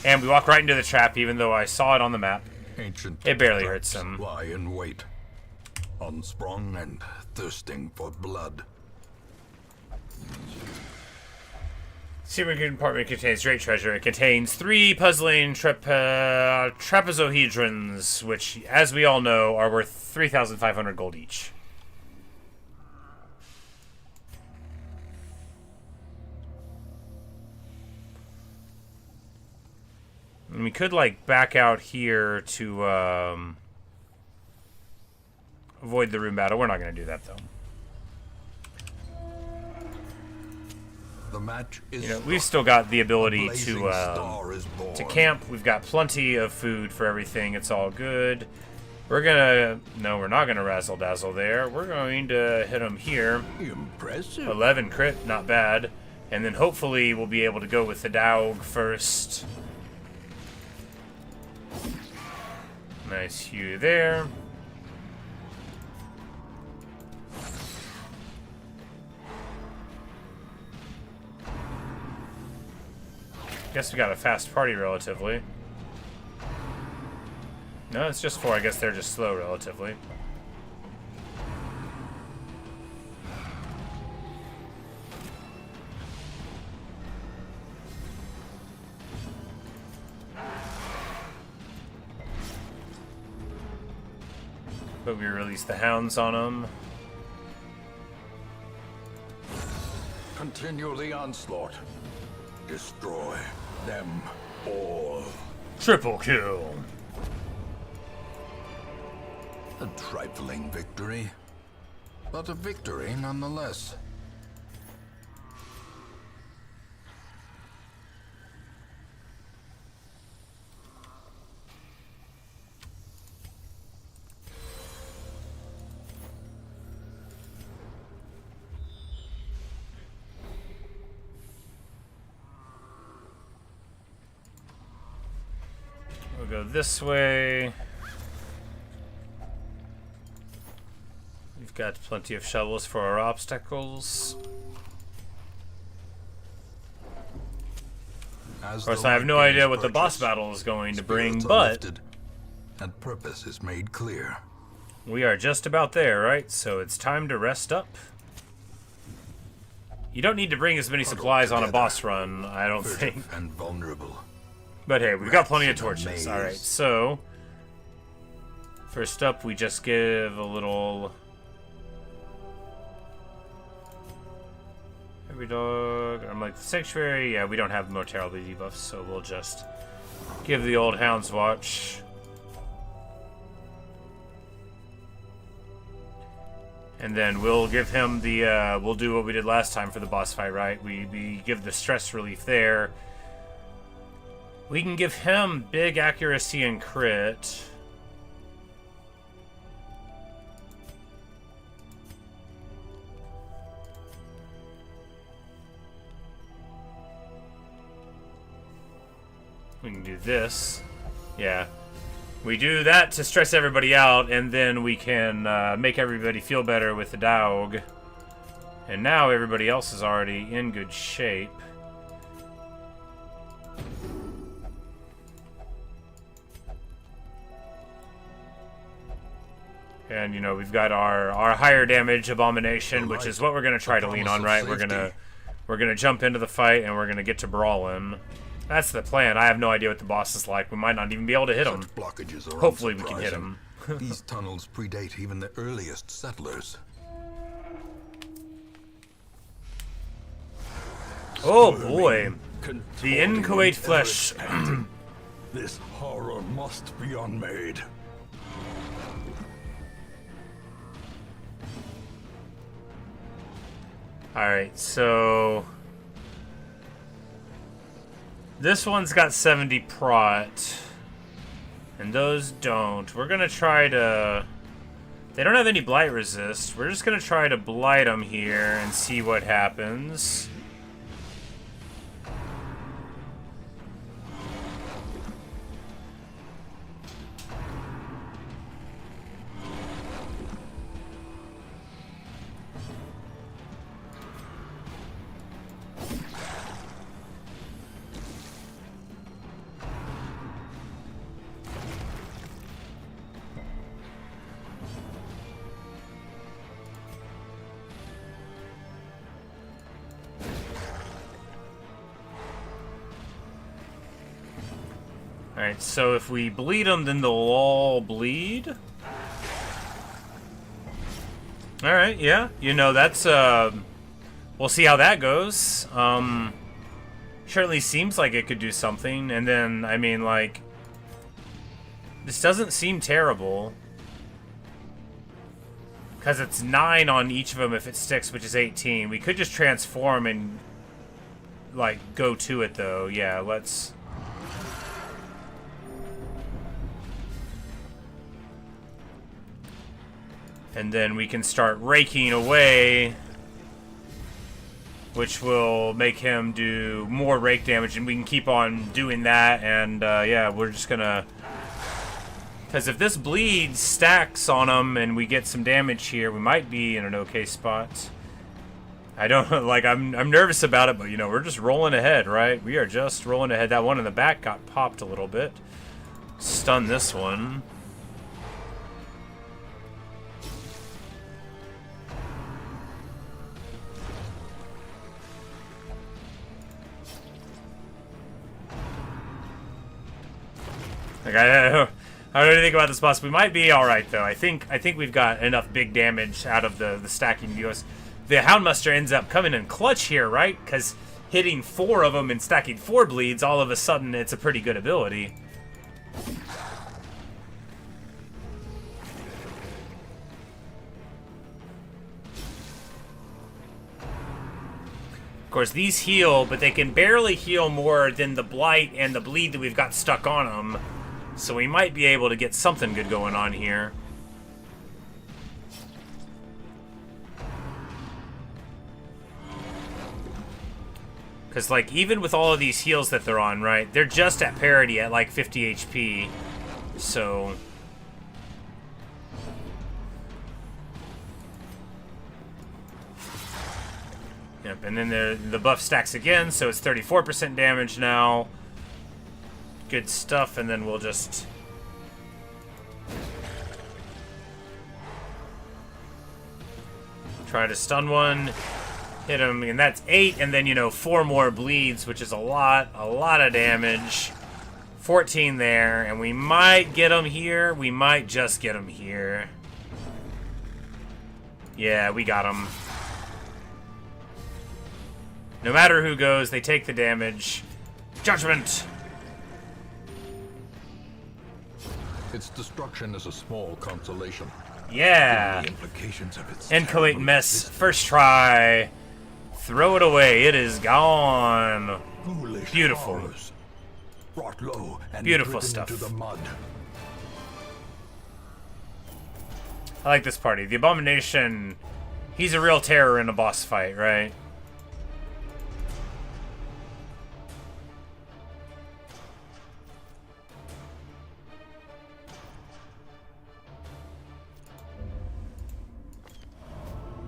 And we walk right into the trap, even though I saw it on the map. Ancient It barely traps hurts him. lie in wait, unsprung and thirsting for blood. Secret compartment contains great treasure. It contains 3 puzzling trapezohedrons, which, as we all know, are worth 3,500 gold each. And we could, like, back out here to avoid the room battle. We're not going to do that, though. The match is You know, we've still got the ability blazing star is born. to camp. We've got plenty of food for everything. It's all good. We're gonna... No, we're not gonna razzle-dazzle there. We're going to hit him here. Impressive. 11 crit, not bad. And then hopefully we'll be able to go with the Daug first. Nice hue there. Guess we got a fast party relatively. No, it's just 4. I guess they're just slow relatively. But we release the hounds on them. Continue the onslaught. Destroy them all. Triple kill. A trifling victory, but a victory nonetheless. We'll go this way. We've got plenty of shovels for our obstacles. Of course, I have no idea what the boss battle is going to bring, but and purpose is made clear. we are just about there, right? So it's time to rest up. You don't need to bring as many supplies on a boss run, I don't think. And vulnerable. But hey, we've got plenty of Rats in a torches. maze. Alright, so first up, we just give a little... Hungry Dog. I'm like, the Sanctuary, yeah, we don't have mortality debuffs, so we'll just give the old Hound's Watch. And then we'll give him the, we'll do what we did last time for the boss fight, right? We give the stress relief there. We can give him big accuracy and crit. We can do this. Yeah. We do that to stress everybody out, and then we can make everybody feel better with the dog. And now everybody else is already in good shape. And, you know, we've got our higher damage abomination, which is what we're going to try to lean on, right? We're gonna jump into the fight, and we're going to get to brawling. That's the plan. I have no idea what the boss is like. We might not even be able to hit him. Hopefully we can hit him. These tunnels predate even the earliest settlers. Oh boy. The Inchoate flesh. This horror must be unmade. Alright, so this one's got 70 prot, and those don't. We're gonna try to... They don't have any blight resist. We're just gonna try to blight them here and see what happens. Alright, so if we bleed them, then they'll all bleed? Alright, yeah. You know, that's, we'll see how that goes. Certainly seems like it could do something, and then, I mean, like, this doesn't seem terrible. Because it's 9 on each of them if it sticks, which is 18. We could just transform and, like, go to it, though. Yeah, let's... And then we can start raking away, which will make him do more rake damage, and we can keep on doing that, and yeah, we're just gonna... Because if this bleed stacks on him and we get some damage here, we might be in an okay spot. I don't, like, I'm nervous about it, but, you know, we're just rolling ahead, right? We are just rolling ahead. That one in the back got popped a little bit. Stun this one. Like, I don't know anything about this boss. We might be all right, though. I think we've got enough big damage out of the stacking US. The Houndmaster ends up coming in clutch here, right? Because hitting 4 of them and stacking 4 bleeds, all of a sudden, it's a pretty good ability. Of course, these heal, but they can barely heal more than the blight and the bleed that we've got stuck on them. So we might be able to get something good going on here. Because, like, even with all of these heals that they're on, right, they're just at parity at, like, 50 HP. So... Yep, and then the buff stacks again, so it's 34% damage now. Good stuff, and then we'll just... try to stun one, hit him, and that's 8, and then, you know, 4 more bleeds, which is a lot of damage. 14 there, and we might get him here. We might just get him here. Yeah, we got him. No matter who goes, they take the damage. Judgment! Its destruction is a small consolation. Yeah! The implications of its Inchoate terrible mess. existence. First try. Throw it away. It is gone. Foolish Beautiful. horrors, brought low and Beautiful driven stuff. into the mud. I like this party. The Abomination, he's a real terror in a boss fight, right?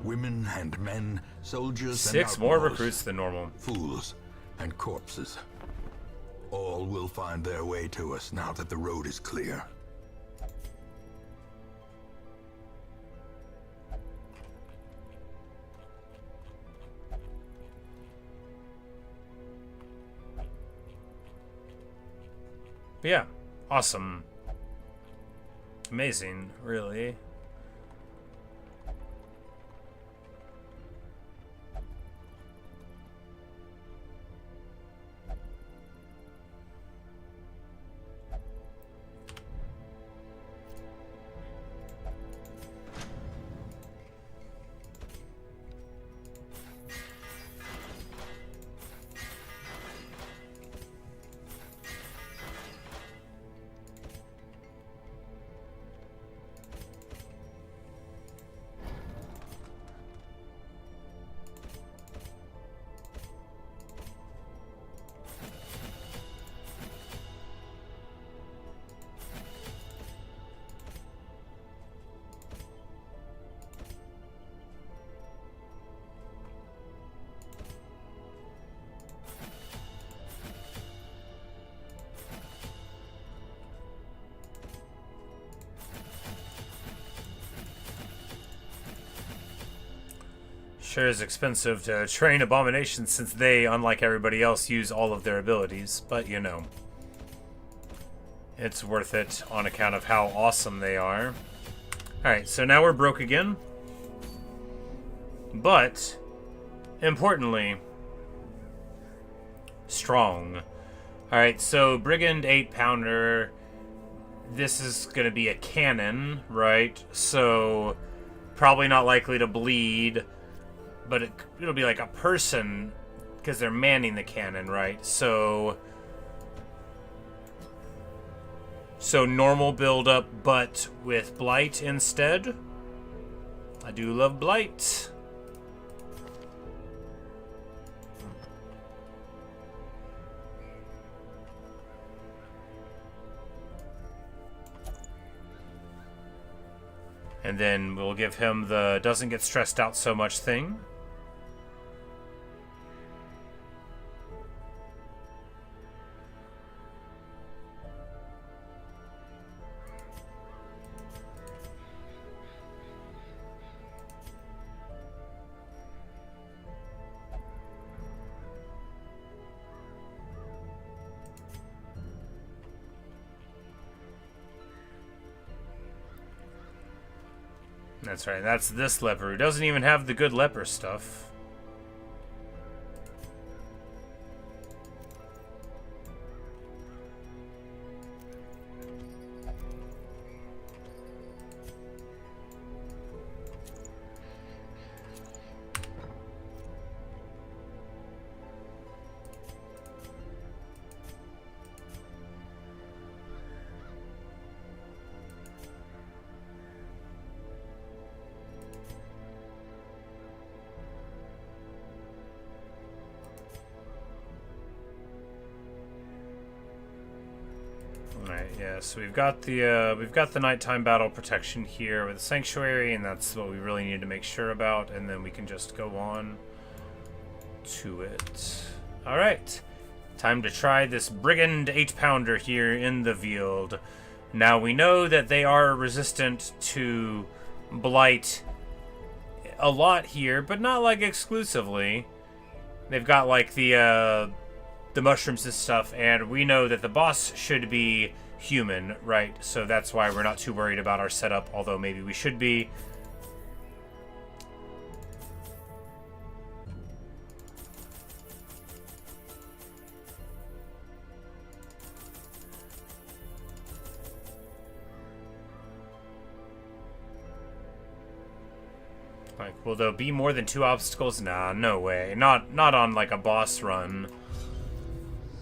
Women and men, soldiers 6 and more outlaws, recruits than normal. fools and corpses. All will find their way to us now that the road is clear. Yeah. Awesome. Amazing, really. Sure is expensive to train Abominations since they, unlike everybody else, use all of their abilities, but you know. It's worth it on account of how awesome they are. Alright, so now we're broke again. But, importantly, strong. Alright, so Brigand 8-pounder. This is going to be a cannon, right? So, probably not likely to bleed. But it'll be like a person, because they're manning the cannon, right? So normal build-up, but with Blight instead. I do love Blight. And then we'll give him the doesn't get stressed out so much thing. That's right, that's this leper who doesn't even have the good leper stuff. Alright, yeah, so we've got the nighttime battle protection here with the sanctuary, and that's what we really need to make sure about, and then we can just go on to it. Alright. Time to try this Brigand 8-pounder here in the field. Now we know that they are resistant to Blight a lot here, but not like exclusively. They've got like the mushrooms and stuff, and we know that the boss should be human, right? So that's why we're not too worried about our setup, although maybe we should be. Like, will there be more than 2 obstacles? Nah, no way. Not on, like, a boss run.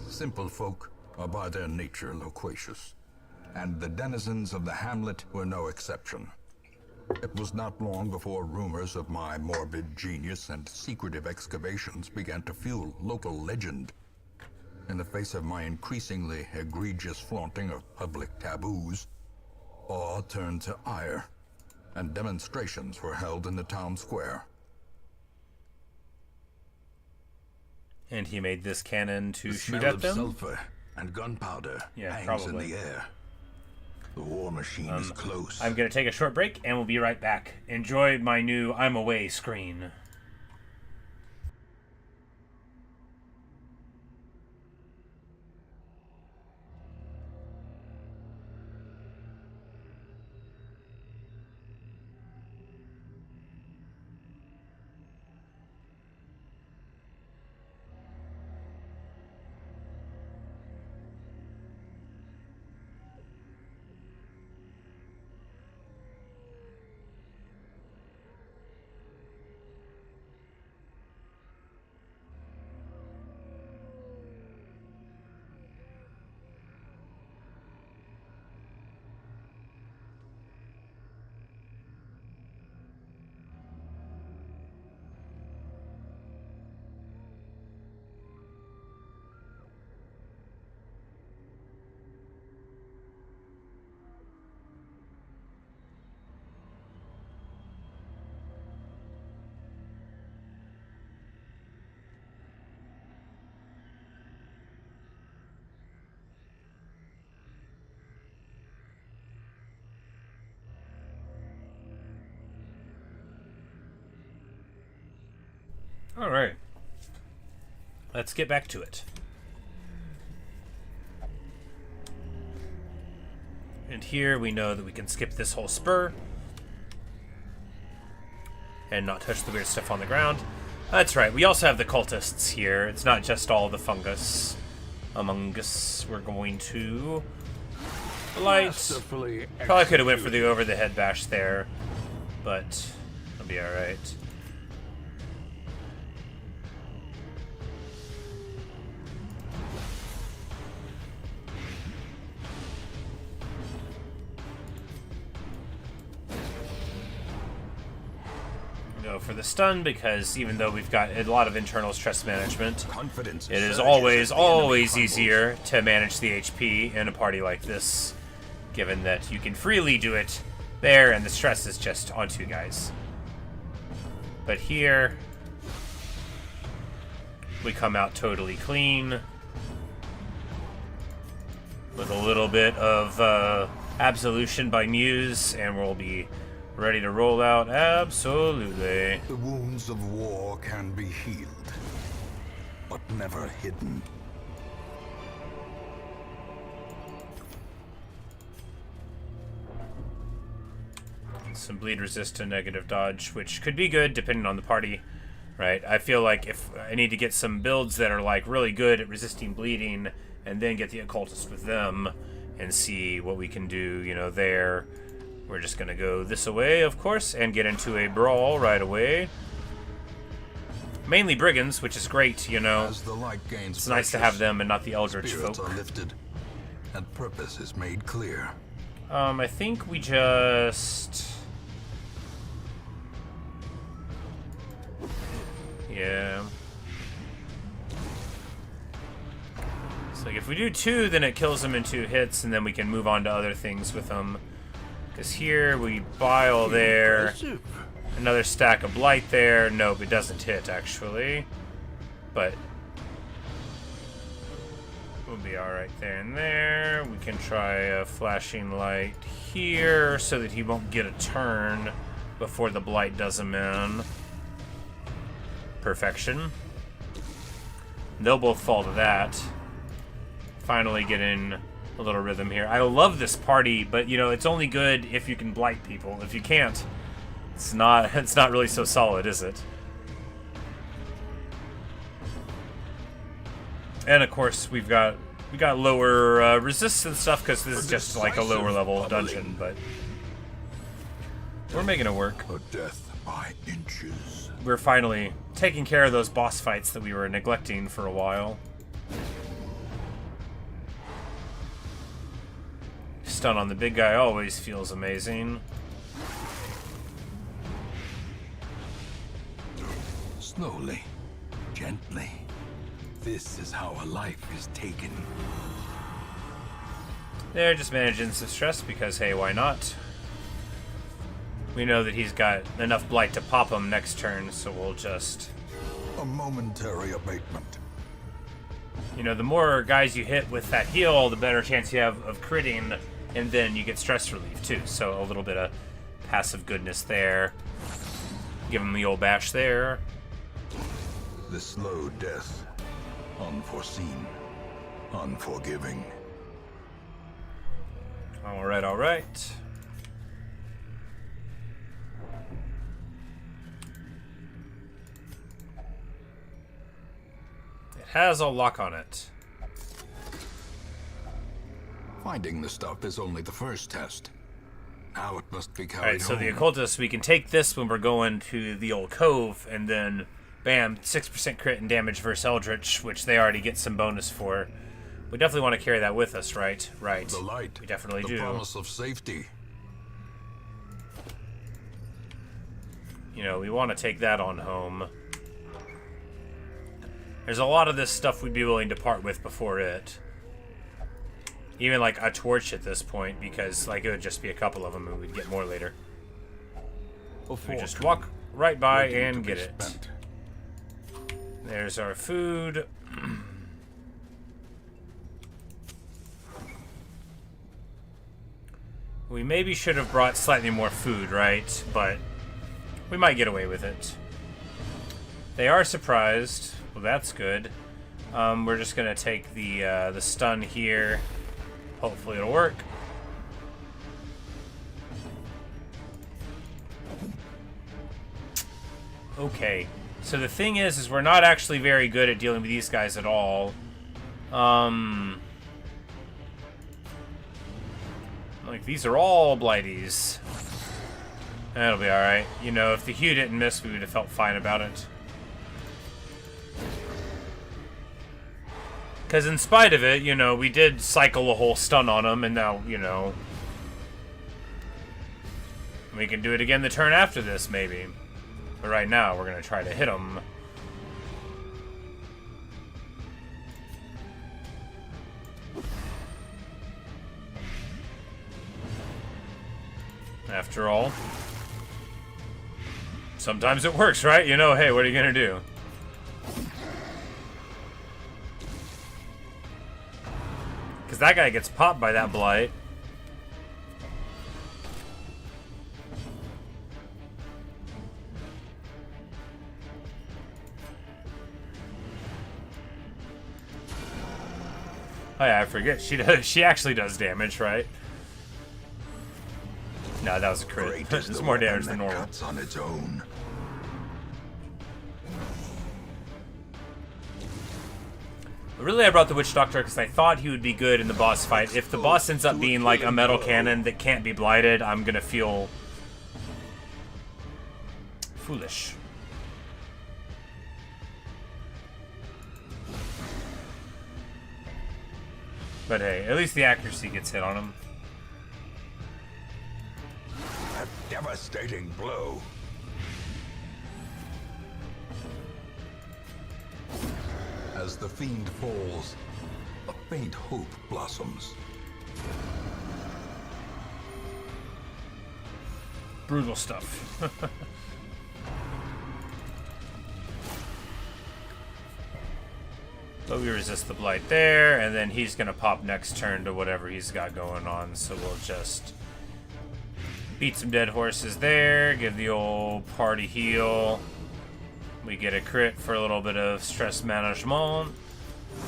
Simple folk are by their nature loquacious, and the denizens of the hamlet were no exception. It was not long before rumors of my morbid genius and secretive excavations began to fuel local legend. In the face of my increasingly egregious flaunting of public taboos, awe turned to ire, and demonstrations were held in the town square. And he made this cannon to The shoot smell at of them? sulfur and gunpowder hangs probably. in the air. The war machine is close. I'm gonna take a short break, and we'll be right back. Enjoy my new I'm away screen. Alright. Let's get back to it. And here we know that we can skip this whole spur and not touch the weird stuff on the ground. That's right, we also have the cultists here. It's not just all the fungus among us. We're going to light. Probably could have went for the over-the-head bash there, but it'll be alright. For the stun, because even though we've got a lot of internal stress management, it is always easier to manage the HP in a party like this, given that you can freely do it there and the stress is just on 2 guys. But here we come out totally clean with a little bit of absolution by Muse, and we'll be ready to roll out. Absolutely. The wounds of war can be healed, but never hidden. Some bleed resist to negative dodge, which could be good depending on the party, right? I feel like if I need to get some builds that are like really good at resisting bleeding, and then get the occultist with them and see what we can do, you know, there. We're just gonna go this away, of course, and get into a brawl right away. Mainly brigands, which is great, you know. As the light gains it's nice to have them and not the eldritch folk. Spirits are lifted, and purpose is made clear. I think we just... Yeah. So like if we do 2, then it kills them in 2 hits, and then we can move on to other things with them. Because here we bile there, another stack of blight there. Nope, it doesn't hit actually, but we'll be alright there and there. We can try a flashing light here so that he won't get a turn before the blight does him in. Perfection. They'll both fall to that. Finally get in a little rhythm here. I love this party, but you know, it's only good if you can blight people. If you can't, it's not really so solid, is it? And of course, we got lower resistance stuff because this is just like a lower level dungeon, but we're making it work. A death by inches. We're finally taking care of those boss fights that we were neglecting for a while. Stun on the big guy always feels amazing. Slowly, gently. This is how a life is taken. They're just managing some stress because, hey, why not? We know that he's got enough blight to pop him next turn, so we'll just... A momentary abatement. You know, the more guys you hit with that heal, the better chance you have of critting, and then you get stress relief too. So a little bit of passive goodness there. Give him the old bash there. The slow death. Unforeseen. Unforgiving. Alright, alright. It has a lock on it. Finding the stuff is only the first test. Now it must be carried Alright, so home. the occultist, we can take this when we're going to the old cove, and then, bam, 6% crit and damage versus Eldritch, which they already get some bonus for. We definitely want to carry that with us, right? Right. The light. We definitely the do. promise of safety. You know, we want to take that on home. There's a lot of this stuff we'd be willing to part with before it. Even like a torch at this point, because like it would just be a couple of them and we'd get more later. We just walk right by and get it. Spent. There's our food. We maybe should have brought slightly more food, right? But we might get away with it. They are surprised. Well, that's good. We're just gonna take the stun here. Hopefully it'll work. Okay. So the thing is we're not actually very good at dealing with these guys at all. Like, these are all blighties. That'll be alright. You know, if the Hue didn't miss, we would have felt fine about it. Because in spite of it, you know, we did cycle a whole stun on him, and now, you know... we can do it again the turn after this, maybe. But right now, we're going to try to hit him. After all, sometimes it works, right? You know, hey, what are you gonna do? Because that guy gets popped by that blight. Oh yeah, I forget. She actually does damage, right? No, that was a crit. It's more damage than normal. Cuts on its own. Really, I brought the Witch Doctor because I thought he would be good in the boss fight. If the boss ends up being like a metal cannon that can't be blighted, I'm gonna feel foolish. But hey, at least the accuracy gets hit on him. A devastating blow. As the fiend falls, a faint hope blossoms. Brutal stuff. But we resist the blight there, and then he's gonna pop next turn to whatever he's got going on, so we'll just beat some dead horses there, give the old party heal. We get a crit for a little bit of stress management.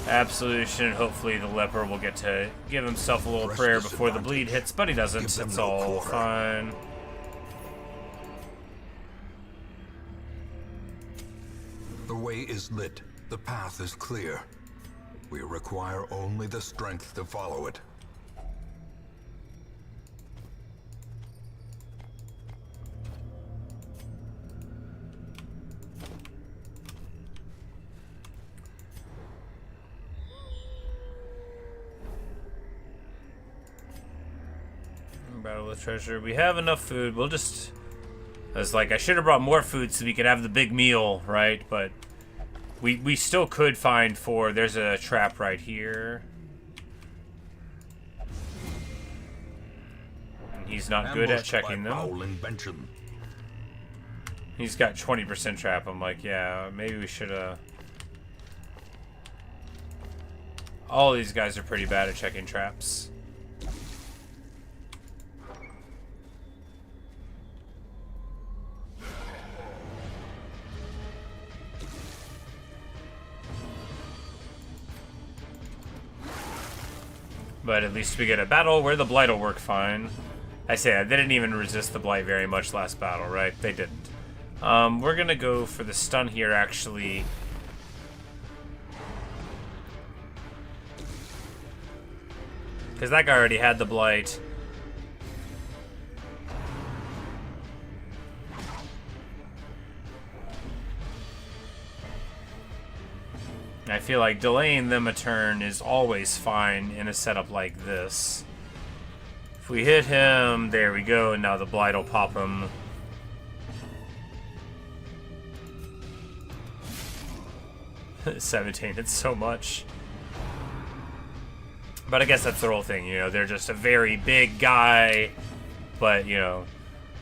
Absolution, hopefully the leper will get to give himself a little prayer before the bleed hits, but he doesn't, it's all fine. The way is lit, the path is clear. We require only the strength to follow it. with treasure. We have enough food. We'll just... I was like, I should have brought more food so we could have the big meal, right? But we still could find 4. There's a trap right here. And he's not good at checking them. He's got 20% trap. I'm like, yeah, maybe we should have... All these guys are pretty bad at checking traps. But at least we get a battle where the blight will work fine. I say they didn't even resist the blight very much last battle, right? They didn't. We're gonna go for the stun here, actually. Because that guy already had the blight. I feel like delaying them a turn is always fine in a setup like this. If we hit him, there we go, and now the blight will pop him. $17, it's so much. But I guess that's their whole thing, you know, they're just a very big guy, but, you know,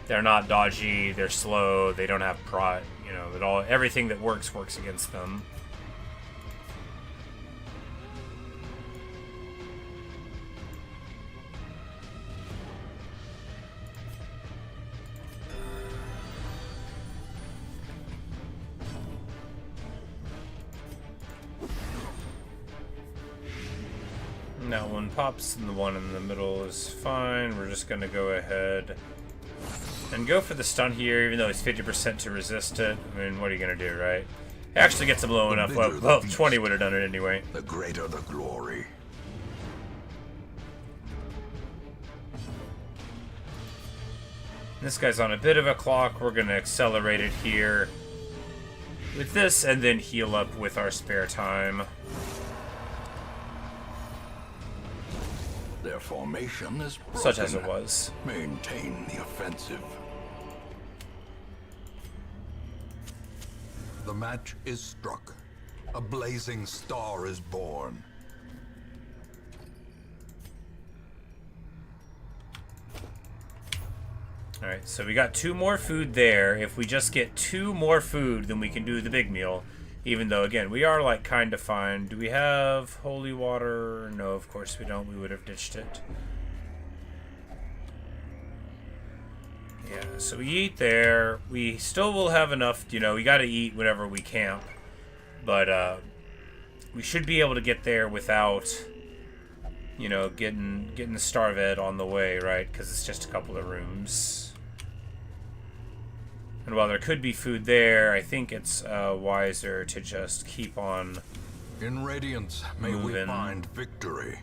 they're not dodgy, they're slow, they don't have prot, you know, everything that works against them. That one pops, and the one in the middle is fine. We're just going to go ahead and go for the stun here, even though it's 50% to resist it. I mean, what are you going to do, right? It actually gets him low enough. Well, 20 would have done it anyway. The greater the glory. This guy's on a bit of a clock. We're going to accelerate it here with this, and then heal up with our spare time. Their formation is broken. Such as it was. Maintain the offensive. The match is struck. A blazing star is born. Alright, so we got 2 more food there. If we just get 2 more food, then we can do the big meal. Even though, again, we are, like, kind of fine. Do we have holy water? No, of course we don't. We would have ditched it. Yeah, so we eat there. We still will have enough, you know, we gotta eat whenever we camp. But, we should be able to get there without, you know, getting starved on the way, right? Because it's just a couple of rooms. And while there could be food there, I think it's wiser to just keep on In Radiance, may we find victory.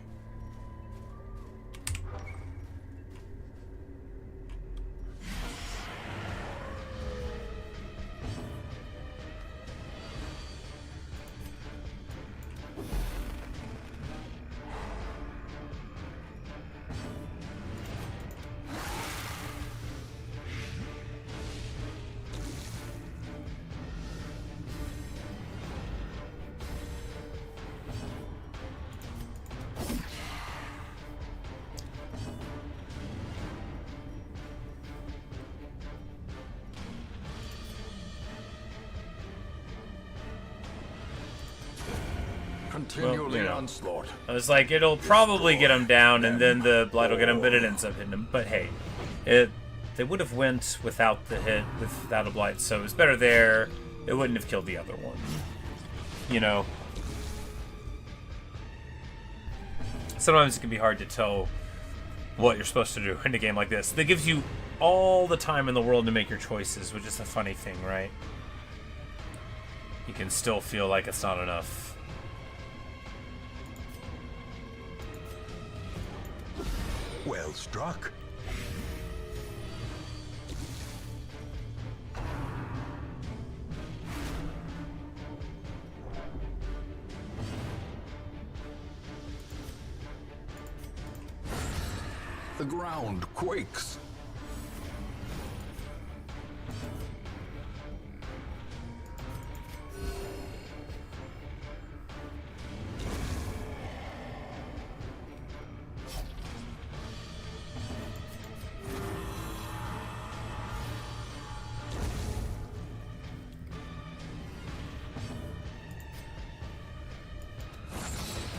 Continue the onslaught. I was like, it'll probably get him down, and then the blight will get him, but it ends up hitting him. But hey, they would have went without the hit, without a blight, so it's better there. It wouldn't have killed the other one. You know? Sometimes it can be hard to tell what you're supposed to do in a game like this. That gives you all the time in the world to make your choices, which is a funny thing, right? You can still feel like it's not enough. Well struck. The ground quakes.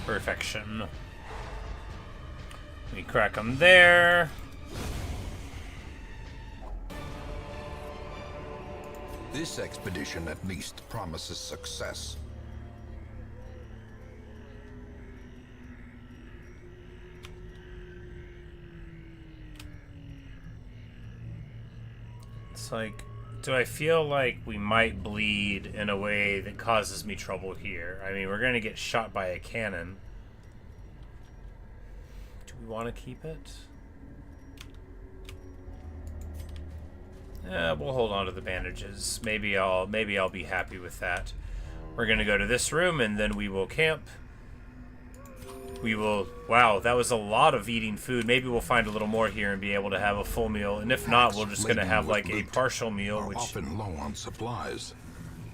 Perfection. We crack them there. This expedition at least promises success. It's like, do I feel like we might bleed in a way that causes me trouble here? I mean, we're going to get shot by a cannon. Do we want to keep it? We'll hold on to the bandages. Maybe I'll be happy with that. We're going to go to this room and then we will camp. We will... Wow, that was a lot of eating food. Maybe we'll find a little more here and be able to have a full meal. And if not, we're just going to have like a partial meal, which... often low on supplies.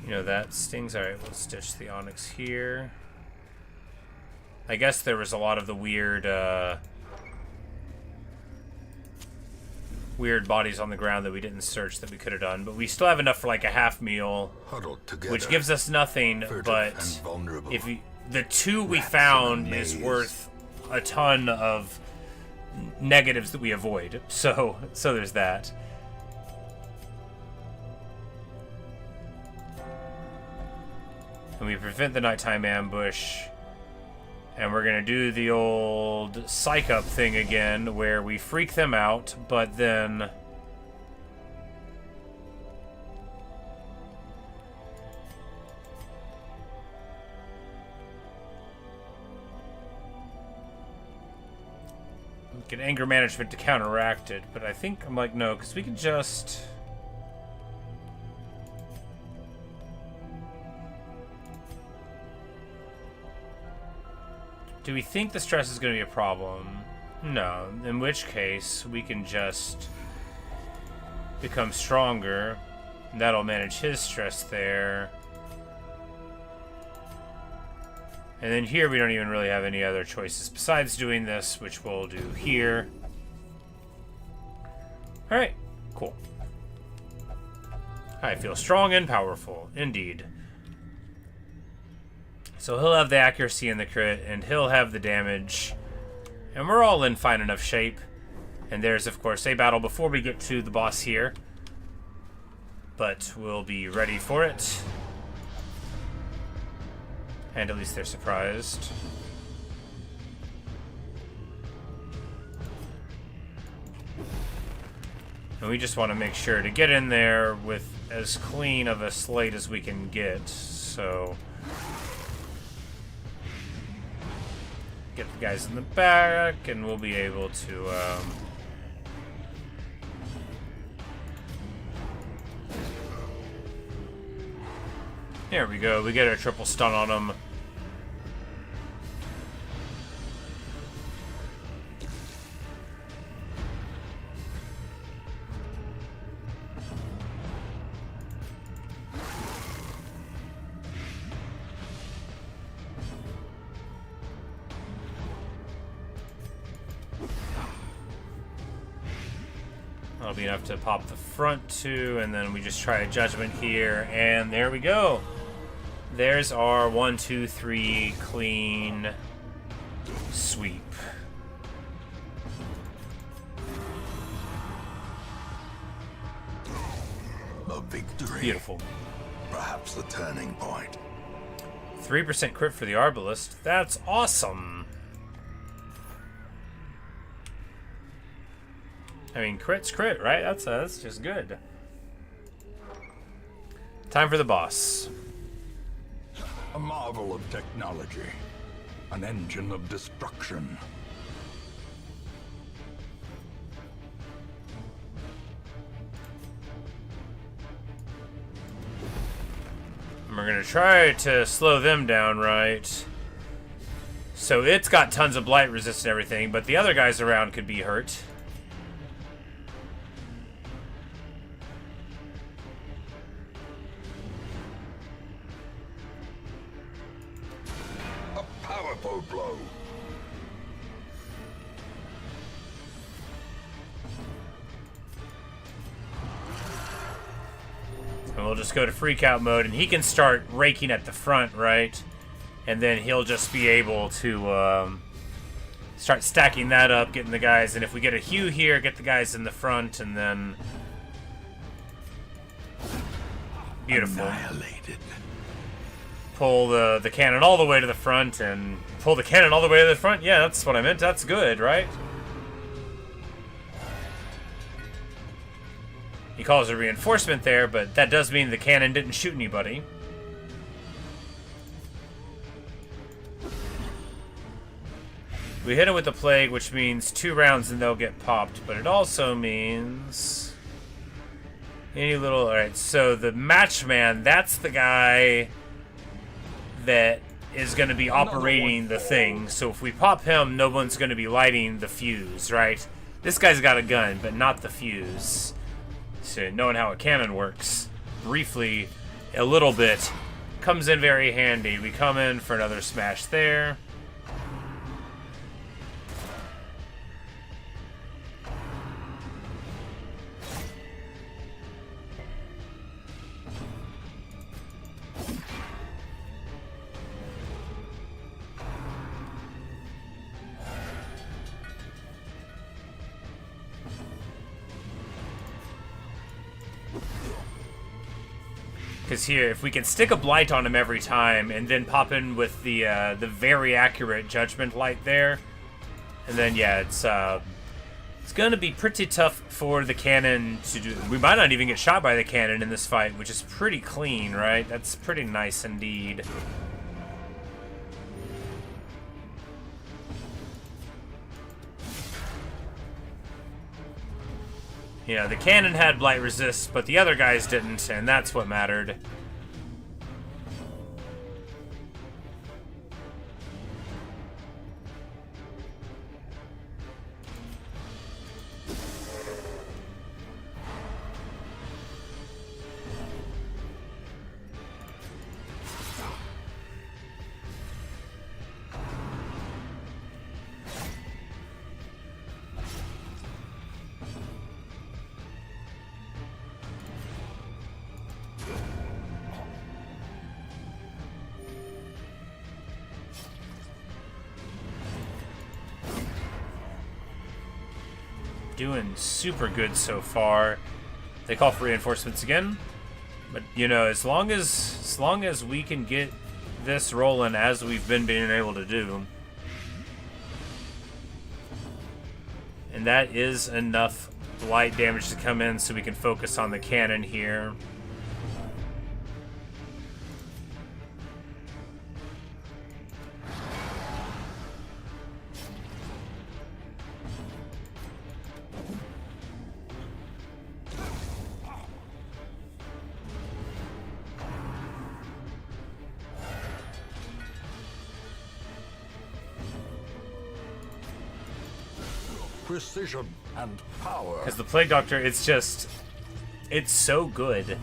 You know, that stings. Alright, we'll stitch the onyx here. I guess there was a lot of the weird, weird bodies on the ground that we didn't search that we could have done. But we still have enough for like a half meal. Huddled together, which gives us nothing, but if we... The 2 we found is worth a ton of negatives that we avoid. So there's that. And we prevent the nighttime ambush. And we're going to do the old psych up thing again, where we freak them out, but then... get anger management to counteract it, but I think I'm like, no, because we can just... Do we think the stress is going to be a problem? No. In which case, we can just become stronger. That'll manage his stress there. And then here we don't even really have any other choices besides doing this, which we'll do here. Alright, cool. I feel strong and powerful, indeed. So he'll have the accuracy and the crit, and he'll have the damage. And we're all in fine enough shape. And there's, of course, a battle before we get to the boss here. But we'll be ready for it. And at least they're surprised. And we just want to make sure to get in there with as clean of a slate as we can get. So... get the guys in the back, and we'll be able to... There we go. We get a triple stun on him. That'll be enough to pop the front two, and then we just try a judgment here, and there we go. There's our 1, 2, 3 clean sweep. A victory. Beautiful. Perhaps the turning point. 3% crit for the Arbalist. That's awesome. I mean, crit's crit, right? That's just good. Time for the boss. A marvel of technology. An engine of destruction. And we're gonna try to slow them down, right? So it's got tons of blight resist and everything, but the other guys around could be hurt. powerful blow. And we'll just go to freak out mode, and he can start raking at the front, right? And then he'll just be able to start stacking that up, getting the guys. And if we get a Hugh here, get the guys in the front, and then beautiful. Annihilated. Pull the cannon all the way to the front, and pull the cannon all the way to the front. Yeah, that's what I meant. That's good, right? He calls a reinforcement there, but that does mean the cannon didn't shoot anybody. We hit it with the plague, which means 2 rounds and they'll get popped, but it also means any little... Alright, so the matchman, that's the guy that is going to be operating the thing. So if we pop him, no one's going to be lighting the fuse, right? This guy's got a gun, but not the fuse. So knowing how a cannon works, briefly, a little bit, comes in very handy. We come in for another smash there. Because here, if we can stick a blight on him every time, and then pop in with the very accurate judgment light there, and then yeah, it's gonna be pretty tough for the cannon to do. We might not even get shot by the cannon in this fight, which is pretty clean, right? That's pretty nice indeed. You know, the cannon had blight resist, but the other guys didn't, and that's what mattered. Doing super good so far. They call for reinforcements again, but you know, as long as we can get this rolling as we've been being able to do, and that is enough light damage to come in so we can focus on the cannon here. Precision and power. Because the Plague Doctor, it's so good.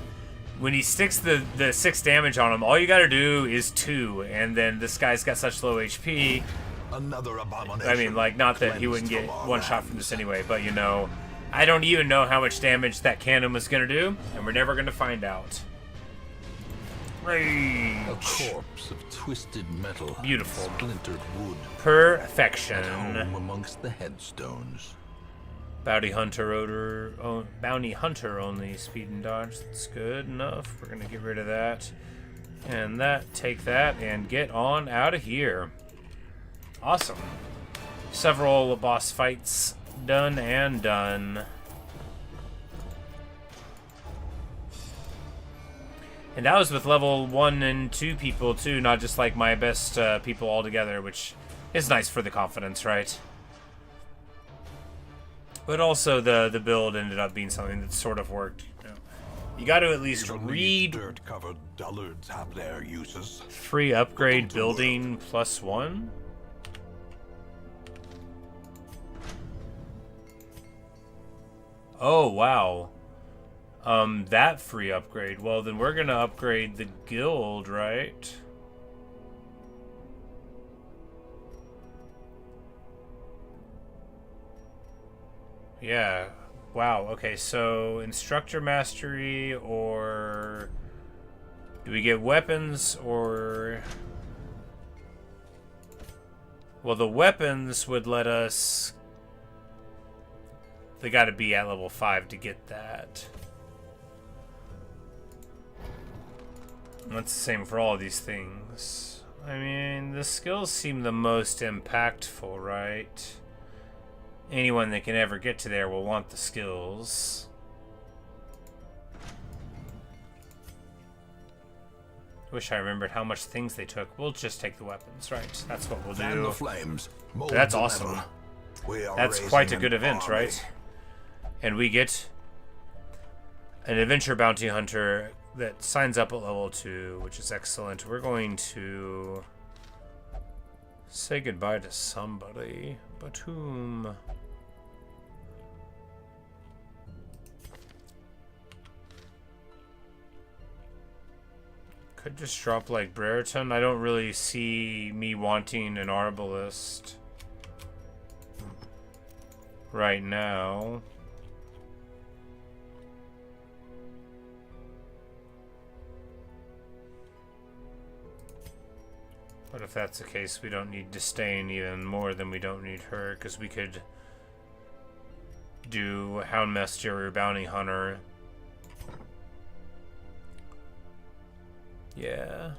When he sticks the 6 damage on him, all you gotta do is 2, and then this guy's got such low HP. Another abomination. I mean, like, not that he wouldn't get one shot from this anyway, but you know, I don't even know how much damage that cannon was gonna do, and we're never gonna find out. Rage. A corpse of twisted metal. Beautiful. Splintered wood. Perfection. At home amongst the headstones. Bounty hunter only speed and dodge. That's good enough. We're gonna get rid of that. And that, take that, and get on out of here. Awesome. Several boss fights done and done. And that was with level 1 and 2 people too, not just like my best people all together, which is nice for the confidence, right? But also the build ended up being something that sort of worked. You got to at least read. Dirt-covered dullards have their uses. Free upgrade building +1. Oh wow. That free upgrade. Well, then we're gonna upgrade the guild, right? Yeah. Wow. Okay, so instructor mastery, or do we get weapons, or... Well, the weapons would let us... They gotta be at level 5 to get that. And that's the same for all of these things. I mean, the skills seem the most impactful, right? Anyone that can ever get to there will want the skills. Wish I remembered how much things they took. We'll just take the weapons, right? That's what we'll Fan do. the flames. That's awesome. That's quite a good event, right? And we get an adventure bounty hunter that signs up at level 2, which is excellent. We're going to say goodbye to somebody, but whom? Could just drop like Brereton. I don't really see me wanting an arbalist right now. But if that's the case, we don't need Disdain even more than we don't need her, because we could do Houndmaster or Bounty Hunter. Yeah.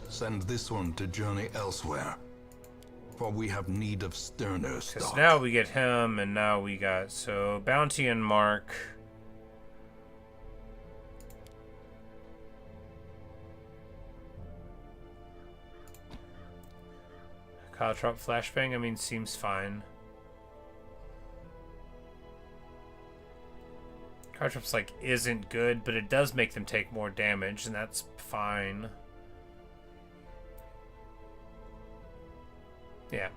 Send this one to journey elsewhere, for we have need of sterner stock. Because now we get him, and now we got, so, Bounty and Mark. Caltrop Flashbang, I mean, seems fine. Caltrop's like isn't good, but it does make them take more damage, and that's fine. Yeah.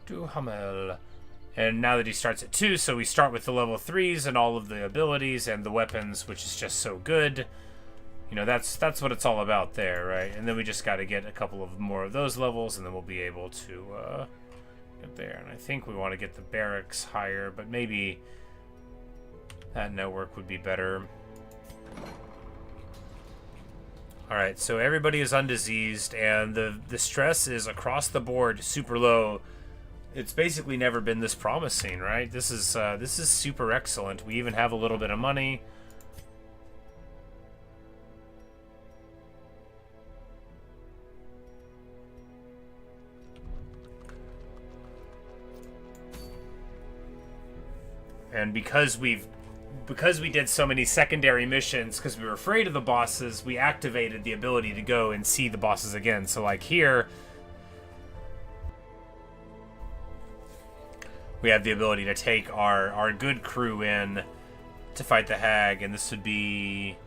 Do Hummel. And now that he starts at 2, so we start with the level 3s and all of the abilities and the weapons, which is just so good. You know, that's what it's all about there, right? And then we just got to get a couple of more of those levels, and then we'll be able to get there. And I think we want to get the barracks higher, but maybe that network would be better. Alright, so everybody is undiseased, and the stress is across the board super low. It's basically never been this promising, right? This is super excellent. We even have a little bit of money. And because we did so many secondary missions, because we were afraid of the bosses, we activated the ability to go and see the bosses again. So like here, we have the ability to take our good crew in to fight the hag, and this would be...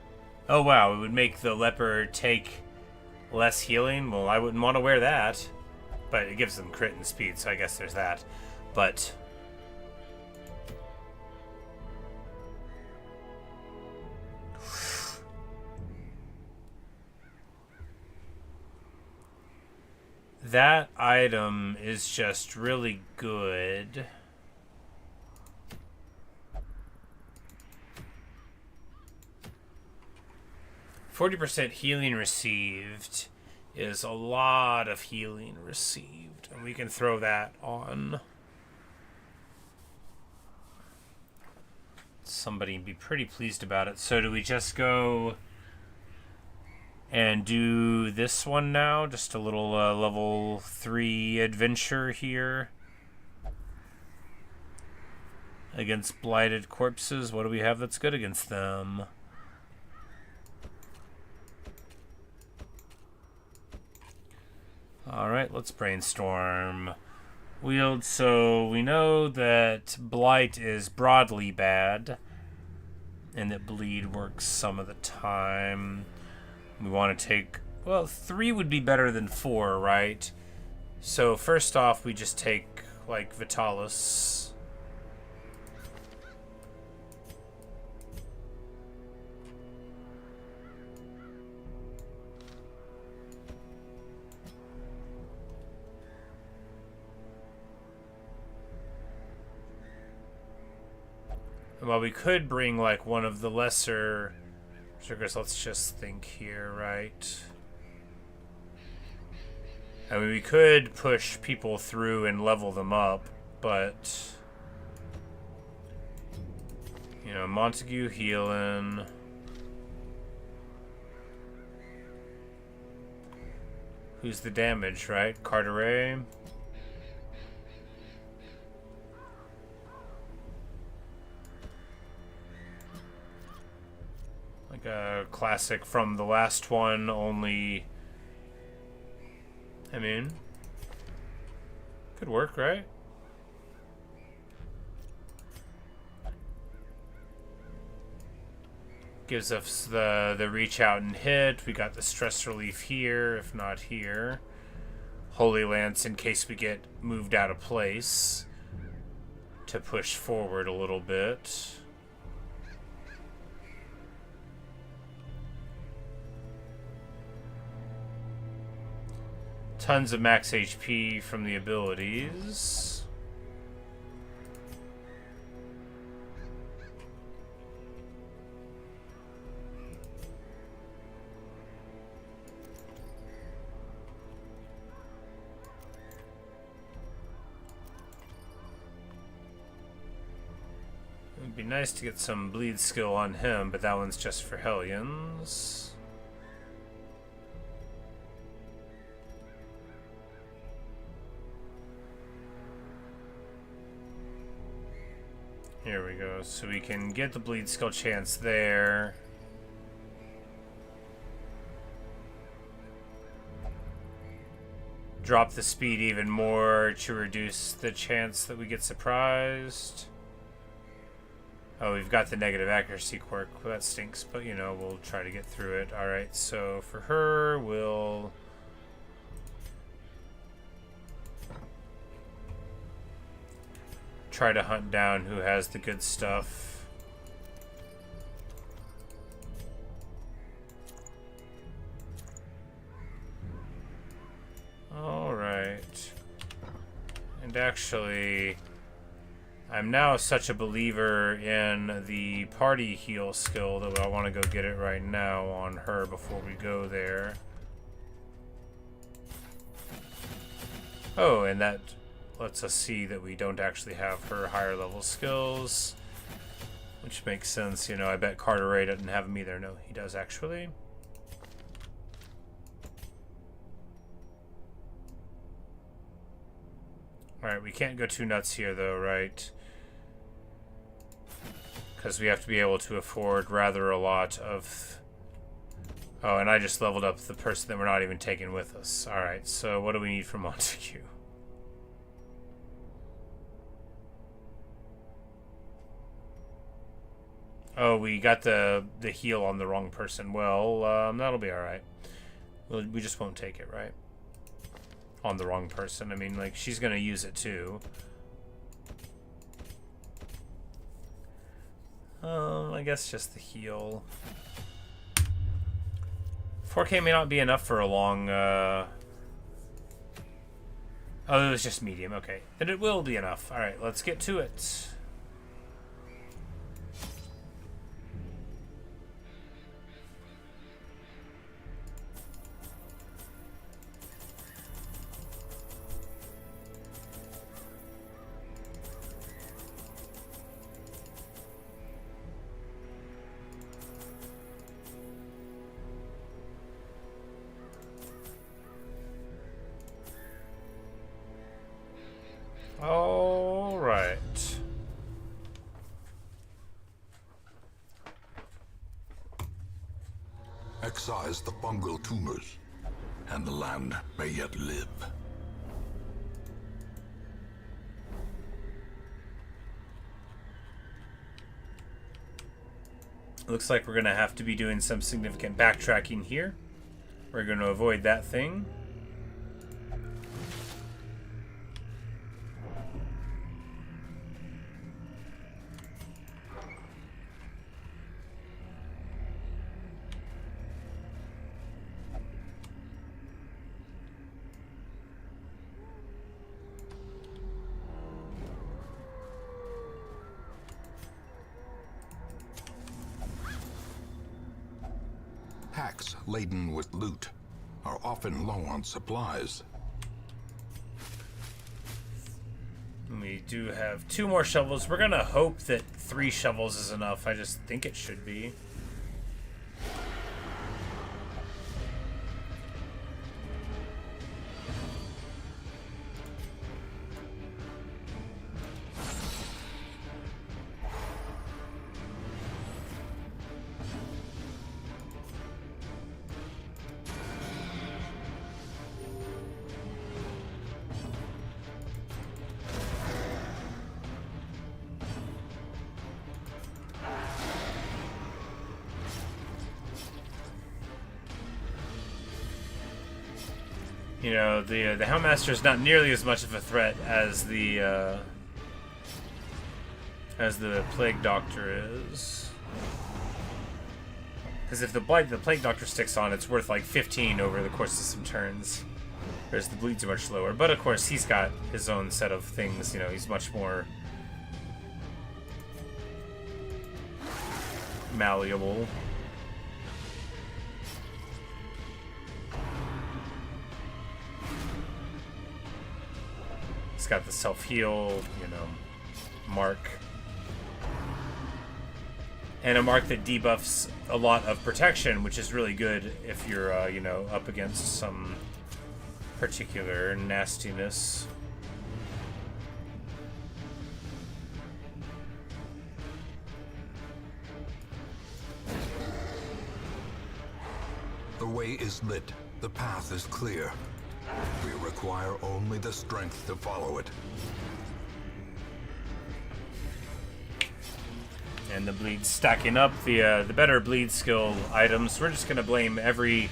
Oh wow, it would make the leopard take less healing. Well, I wouldn't want to wear that, but it gives them crit and speed, so I guess there's that. But... that item is just really good. 40% healing received is a lot of healing received, and we can throw that on somebody and be pretty pleased about it. So do we just go and do this one now? Just a little level 3 adventure here against blighted corpses. What do we have that's good against them? Alright, let's brainstorm. Wield, so we know that Blight is broadly bad, and that Bleed works some of the time. We want to take... Well, 3 would be better than 4, right? So first off, we just take, like, Vitalis. Well, we could bring like one of the lesser triggers. Let's just think here, right? I mean, we could push people through and level them up, but you know, Montague healing. Who's the damage, right? Carteret. Like a classic from the last one, only... I mean... could work, right? Gives us the reach out and hit. We got the stress relief here, if not here. Holy Lance in case we get moved out of place. To push forward a little bit. Tons of max HP from the abilities. It'd be nice to get some bleed skill on him, but that one's just for Hellions. Here we go, so we can get the bleed skill chance there. Drop the speed even more to reduce the chance that we get surprised. Oh, we've got the negative accuracy quirk. Well, that stinks, but you know, we'll try to get through it. Alright, so for her, we'll... try to hunt down who has the good stuff. Alright. And actually, I'm now such a believer in the party heal skill that I want to go get it right now on her before we go there. Oh, and that lets us see that we don't actually have her higher level skills, which makes sense. You know, I bet Carteret doesn't have them either. No, he does actually. Alright, we can't go too nuts here though, right? Because we have to be able to afford rather a lot of... Oh, and I just leveled up the person that we're not even taking with us. Alright, so what do we need from Montague? Oh, we got the heal on the wrong person. Well, that'll be alright. We just won't take it, right? On the wrong person. I mean, like, she's gonna use it too. I guess just the heal. 4K may not be enough for a long, Oh, it was just medium. Okay. Then it will be enough. Alright, let's get to it. All right. Excise the fungal tumors, and the land may yet live. Looks like we're gonna have to be doing some significant backtracking here. We're gonna avoid that thing. packs laden with loot are often low on supplies. We do have 2 more shovels. We're gonna hope that 3 shovels is enough. I just think it should be. You know, the Houndmaster is not nearly as much of a threat as the Plague Doctor is. Because if the Plague Doctor sticks on, it's worth like 15 over the course of some turns. Whereas the bleeds are much lower. But of course, he's got his own set of things. You know, he's much more malleable. He's got the self-heal, you know, mark. And a mark that debuffs a lot of protection, which is really good if you're, you know, up against some particular nastiness. The way is lit. The path is clear. We require only the strength to follow it. And the bleed stacking up, the better bleed skill items. We're just gonna blame every,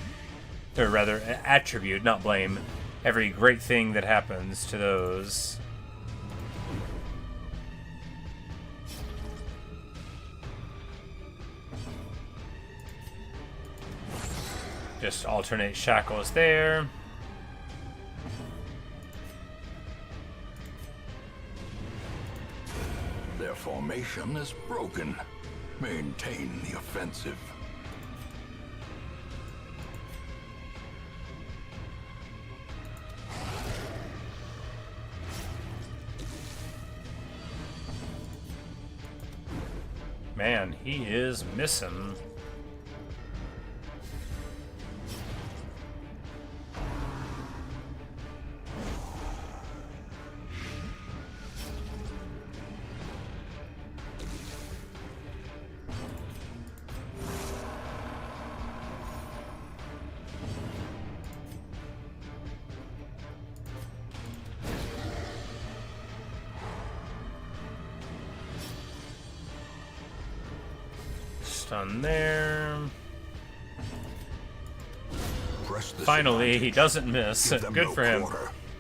or rather, attribute, not blame, every great thing that happens to those. Just alternate shackles there. Their formation is broken. Maintain the offensive. Man, he is missing. Stun there. Finally, he doesn't miss. Good for him.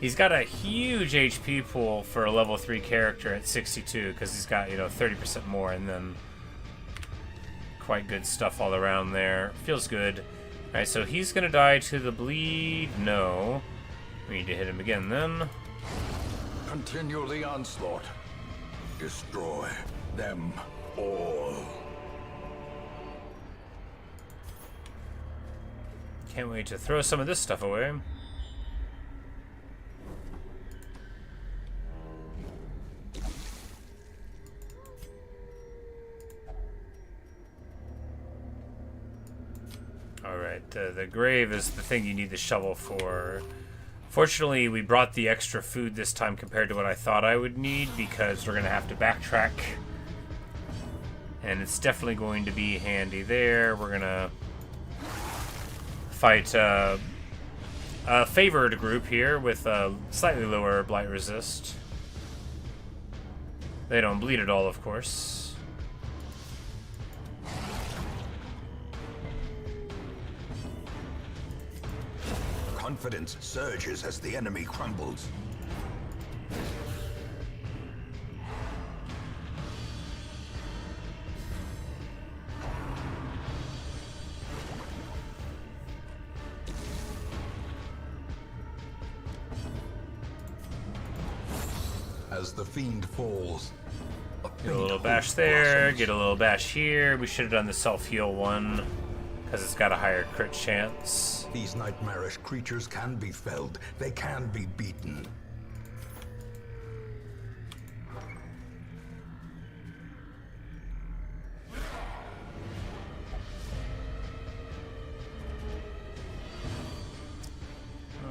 He's got a huge HP pool for a level 3 character at 62 because he's got, you know, 30% more, and then quite good stuff all around there. Feels good. Alright, so he's gonna die to the bleed. No. We need to hit him again then. Continue the onslaught. Destroy them all. Can't wait to throw some of this stuff away. Alright, the grave is the thing you need the shovel for. Fortunately, we brought the extra food this time compared to what I thought I would need, because we're going to have to backtrack. And it's definitely going to be handy there. We're going to fight a favored group here with a slightly lower blight resist. They don't bleed at all, of course. Confidence surges as the enemy crumbles. As the fiend falls, get a little bash there, get a little bash here. We should have done the self-heal one, because it's got a higher crit chance. These nightmarish creatures can be felled. They can be beaten.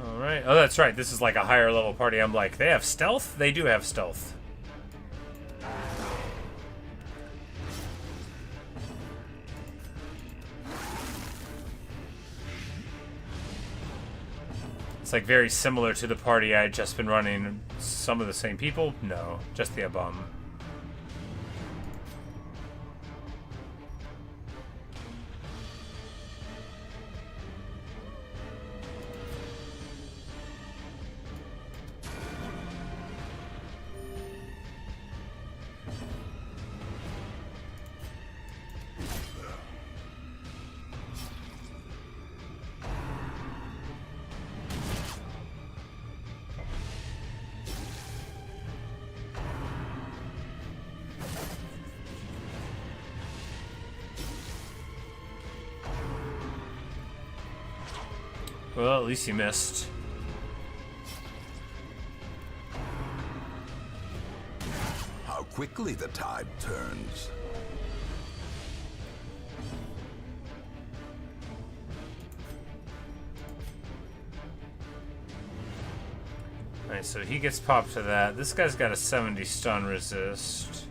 Alright. Oh, that's right. This is like a higher level party. I'm like, they have stealth? They do have stealth. It's like very similar to the party I had just been running. Some of the same people? No, just the Abum. Well, at least he missed. How quickly the tide turns. Alright, so he gets popped to that. This guy's got a 70 stun resist.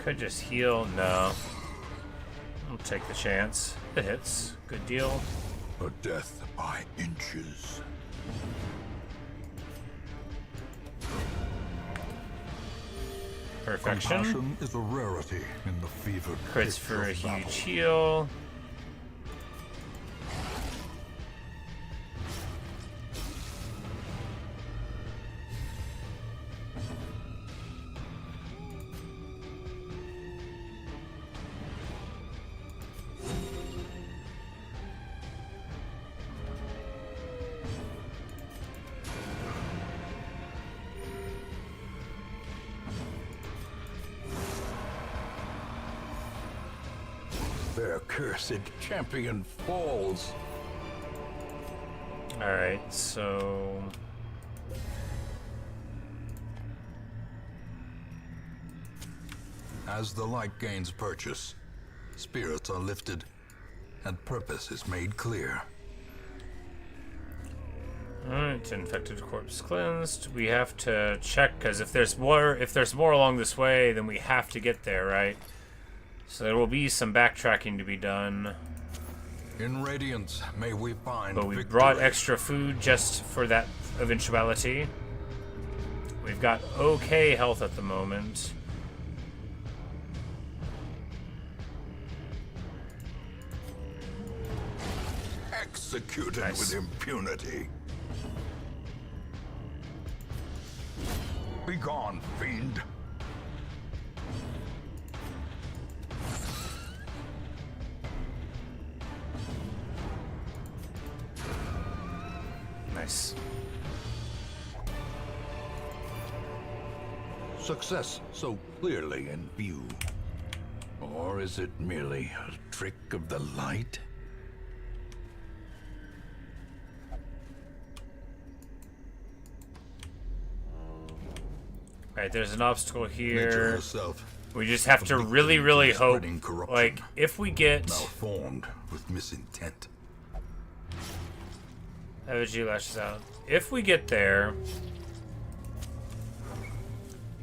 Could just heal. No. I'll take the chance. It hits. Good deal. A death by inches. Perfection. Compassion is a rarity in the fevered Crits pitch for a of battle. huge heal. Their cursed champion falls. Alright, so... As the light gains purchase, spirits are lifted, and purpose is made clear. Alright, infected corpse cleansed. We have to check, because if there's more along this way, then we have to get there, right? So there will be some backtracking to be done. In Radiance, may we find But we victory. brought extra food just for that eventuality. We've got okay health at the moment. Executed Nice. with impunity. Begone, fiend. Nice. Success so clearly in view. Or is it merely a trick of the light? Alright, there's an obstacle Nature here. herself, We just have to victim really, really to hope, spreading corruption. like, if we get... malformed with misintent. Effigy lashes out. If we get there,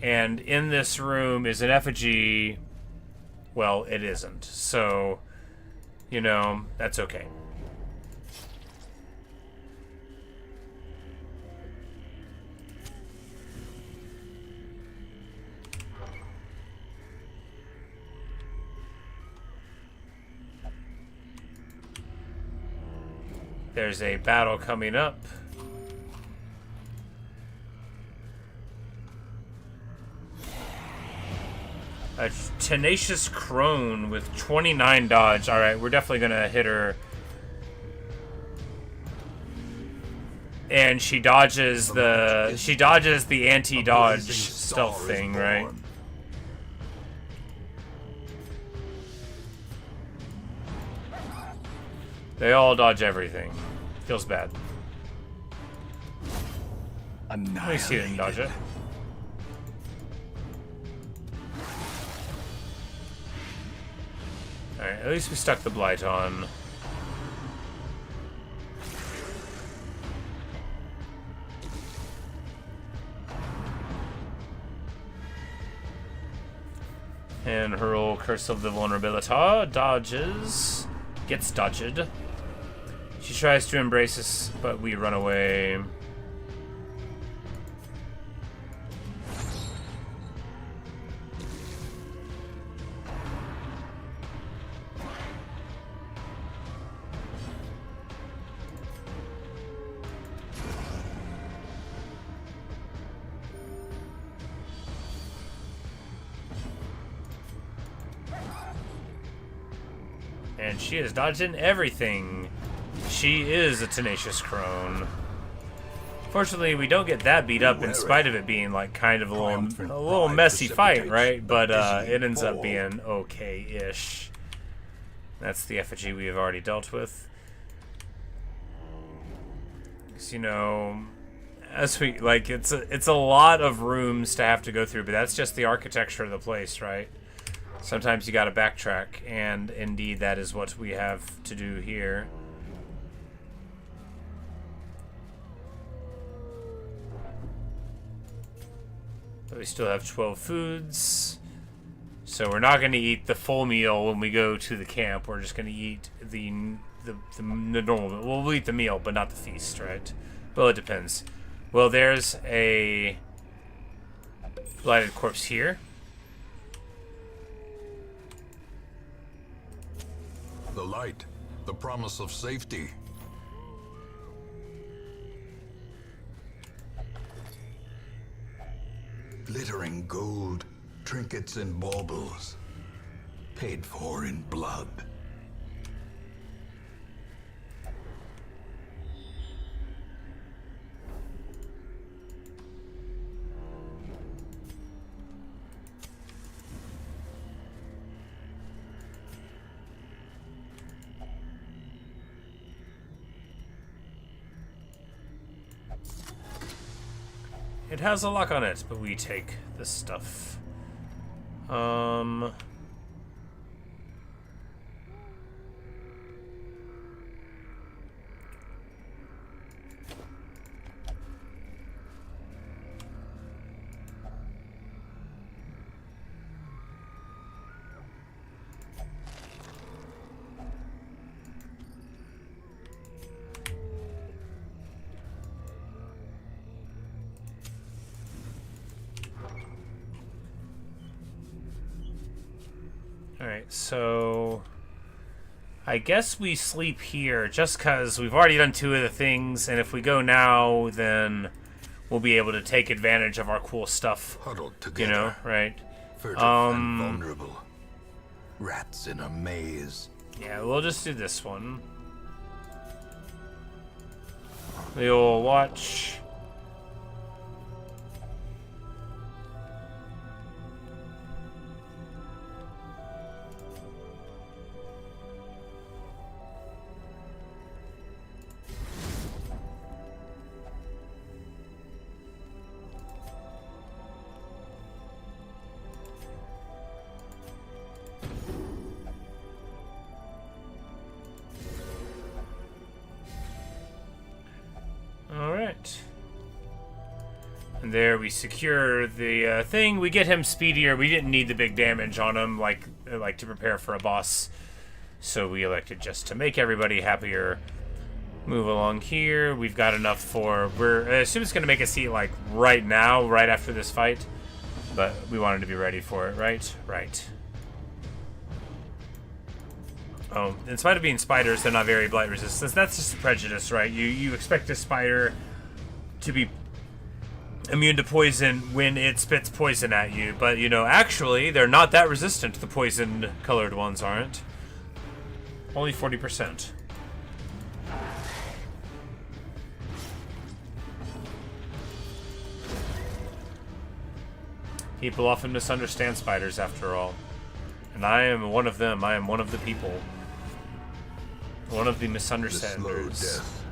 and in this room is an effigy, well, it isn't. So, you know, that's okay. There's a battle coming up. A tenacious crone with 29 dodge. Alright, we're definitely gonna hit her. And she dodges the anti-dodge Blazing stealth star is thing, right? born. They all dodge everything. Feels bad. At least he didn't dodge it. Alright, at least we stuck the blight on. And hurl Curse of the Vulnerability. Dodges. Gets dodged. She tries to embrace us, but we run away. And she is dodging everything. She is a tenacious crone. Fortunately, we don't get that beat up in spite of it being like kind of a little messy fight, right? But it ends up being okay-ish. That's the effigy we have already dealt with. Because, you know, as we like, it's a lot of rooms to have to go through, but that's just the architecture of the place, right? Sometimes you gotta backtrack, and indeed that is what we have to do here. But we still have 12 foods, so we're not gonna eat the full meal when we go to the camp. We're just gonna eat the normal. We'll eat the meal, but not the feast, right? Well, it depends. Well, there's a blighted corpse here. The light, the promise of safety. Glittering gold, trinkets and baubles, paid for in blood. It has a lock on it, but we take this stuff. Alright, so I guess we sleep here just because we've already done 2 of the things, and if we go now, then we'll be able to take advantage of our cool stuff. Huddled together. You know, right? Furtive and vulnerable. Rats in a maze. Yeah, we'll just do this one. We'll watch. And there we secure the thing. We get him speedier. We didn't need the big damage on him like to prepare for a boss. So we elected just to make everybody happier. Move along here. We've got enough for... I assume it's going to make us eat like right now, right after this fight. But we wanted to be ready for it, right? Right. Oh, in spite of being spiders, they're not very blight resistant. That's just a prejudice, right? You expect a spider to be immune to poison when it spits poison at you, but you know, actually, they're not that resistant. The poison-colored ones aren't. Only 40%. People often misunderstand spiders, after all. And I am one of them. I am one of the people. One of the The slow misunderstanders. death.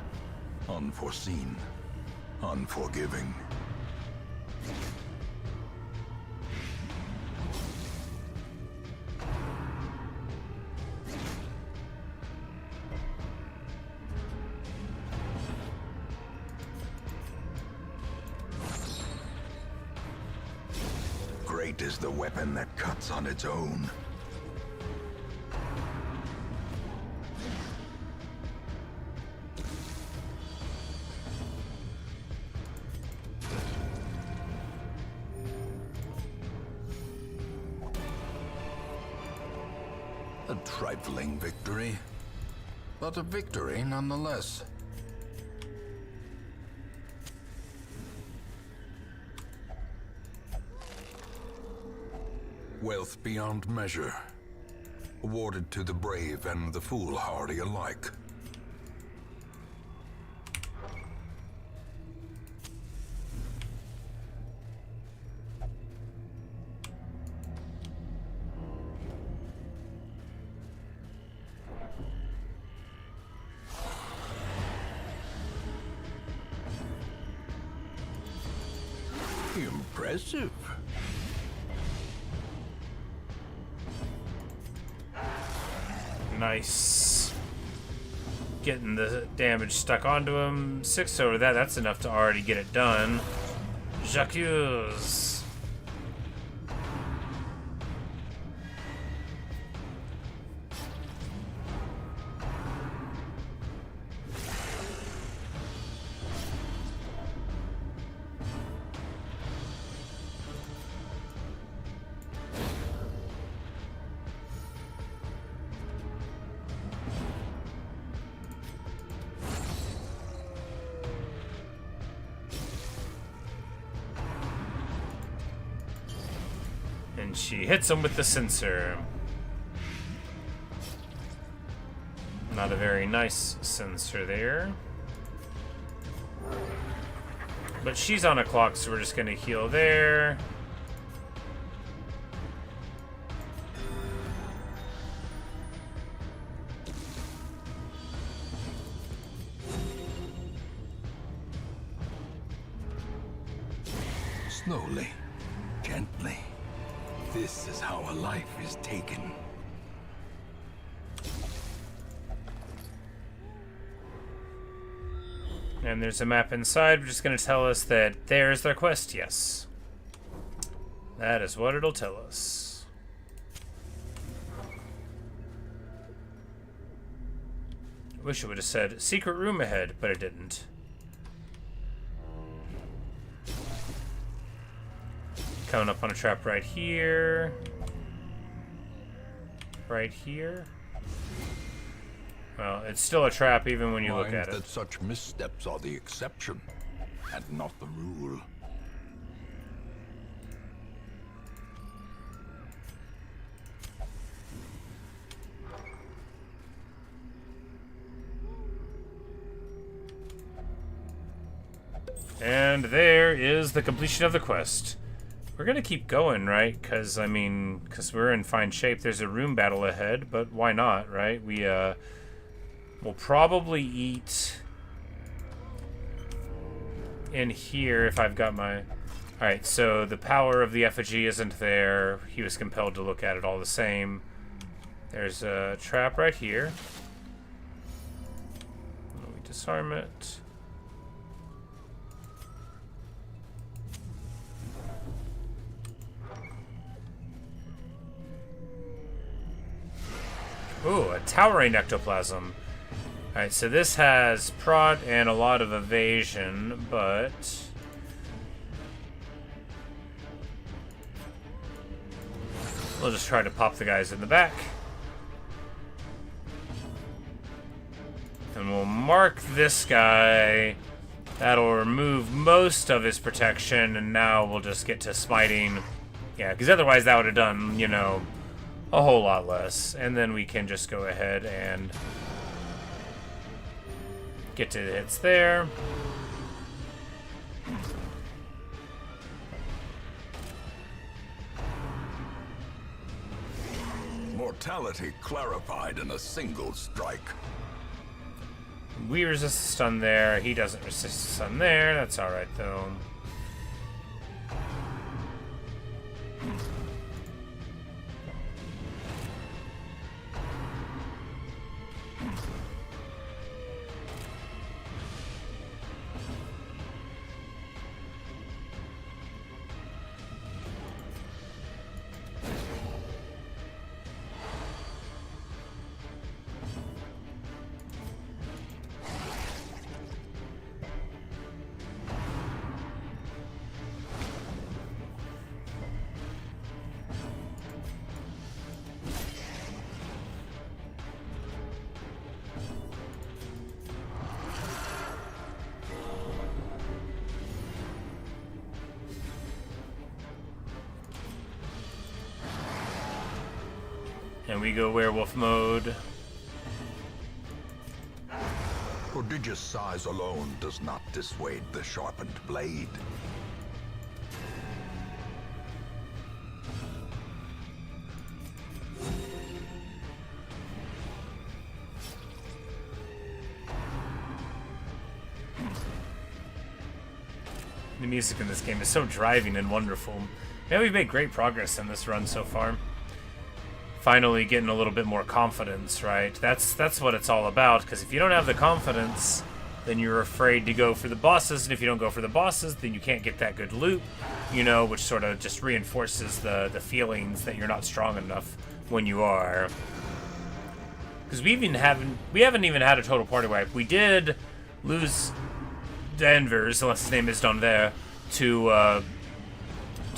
Unforeseen. Unforgiving. Great is the weapon that cuts on its own. A trifling victory, but a victory nonetheless. Wealth beyond measure, awarded to the brave and the foolhardy alike. Impressive. Nice. Getting the damage stuck onto him. 6 over that, that's enough to already get it done. J'accuse. And she hits him with the censer. Not a very nice censer there. But she's on a clock, so we're just gonna heal there. Slowly, gently. This is how a life is taken. And there's a map inside, which is going to tell us that there's their quest, yes. That is what it'll tell us. I wish it would have said secret room ahead, but it didn't. Coming up on a trap right here. Right here. Well, it's still a trap even when you look at Mind it. that such missteps are the exception, and not the rule. And there is the completion of the quest. We're gonna keep going, right? Because, I mean, because we're in fine shape. There's a room battle ahead, but why not, right? We'll probably eat in here if I've got my... Alright, so the power of the effigy isn't there. He was compelled to look at it all the same. There's a trap right here. We disarm it. Ooh, a towering ectoplasm. Alright, so this has prod and a lot of evasion, but... we'll just try to pop the guys in the back. And we'll mark this guy. That'll remove most of his protection, and now we'll just get to smiting. Yeah, because otherwise that would have done, you know, a whole lot less. And then we can just go ahead and get to the hits there. Mortality clarified in a single strike. we resist the stun there. He doesn't resist the stun there. That's alright, though. And we go werewolf mode. Prodigious size alone does not dissuade the sharpened blade. The music in this game is so driving and wonderful. Man, we've made great progress in this run so far. Finally getting a little bit more confidence, right? That's what it's all about, because if you don't have the confidence, then you're afraid to go for the bosses, and if you don't go for the bosses, then you can't get that good loot, you know, which sort of just reinforces the feelings that you're not strong enough when you are. Because we haven't even had a total party wipe. We did lose Danvers, unless his name is down there, to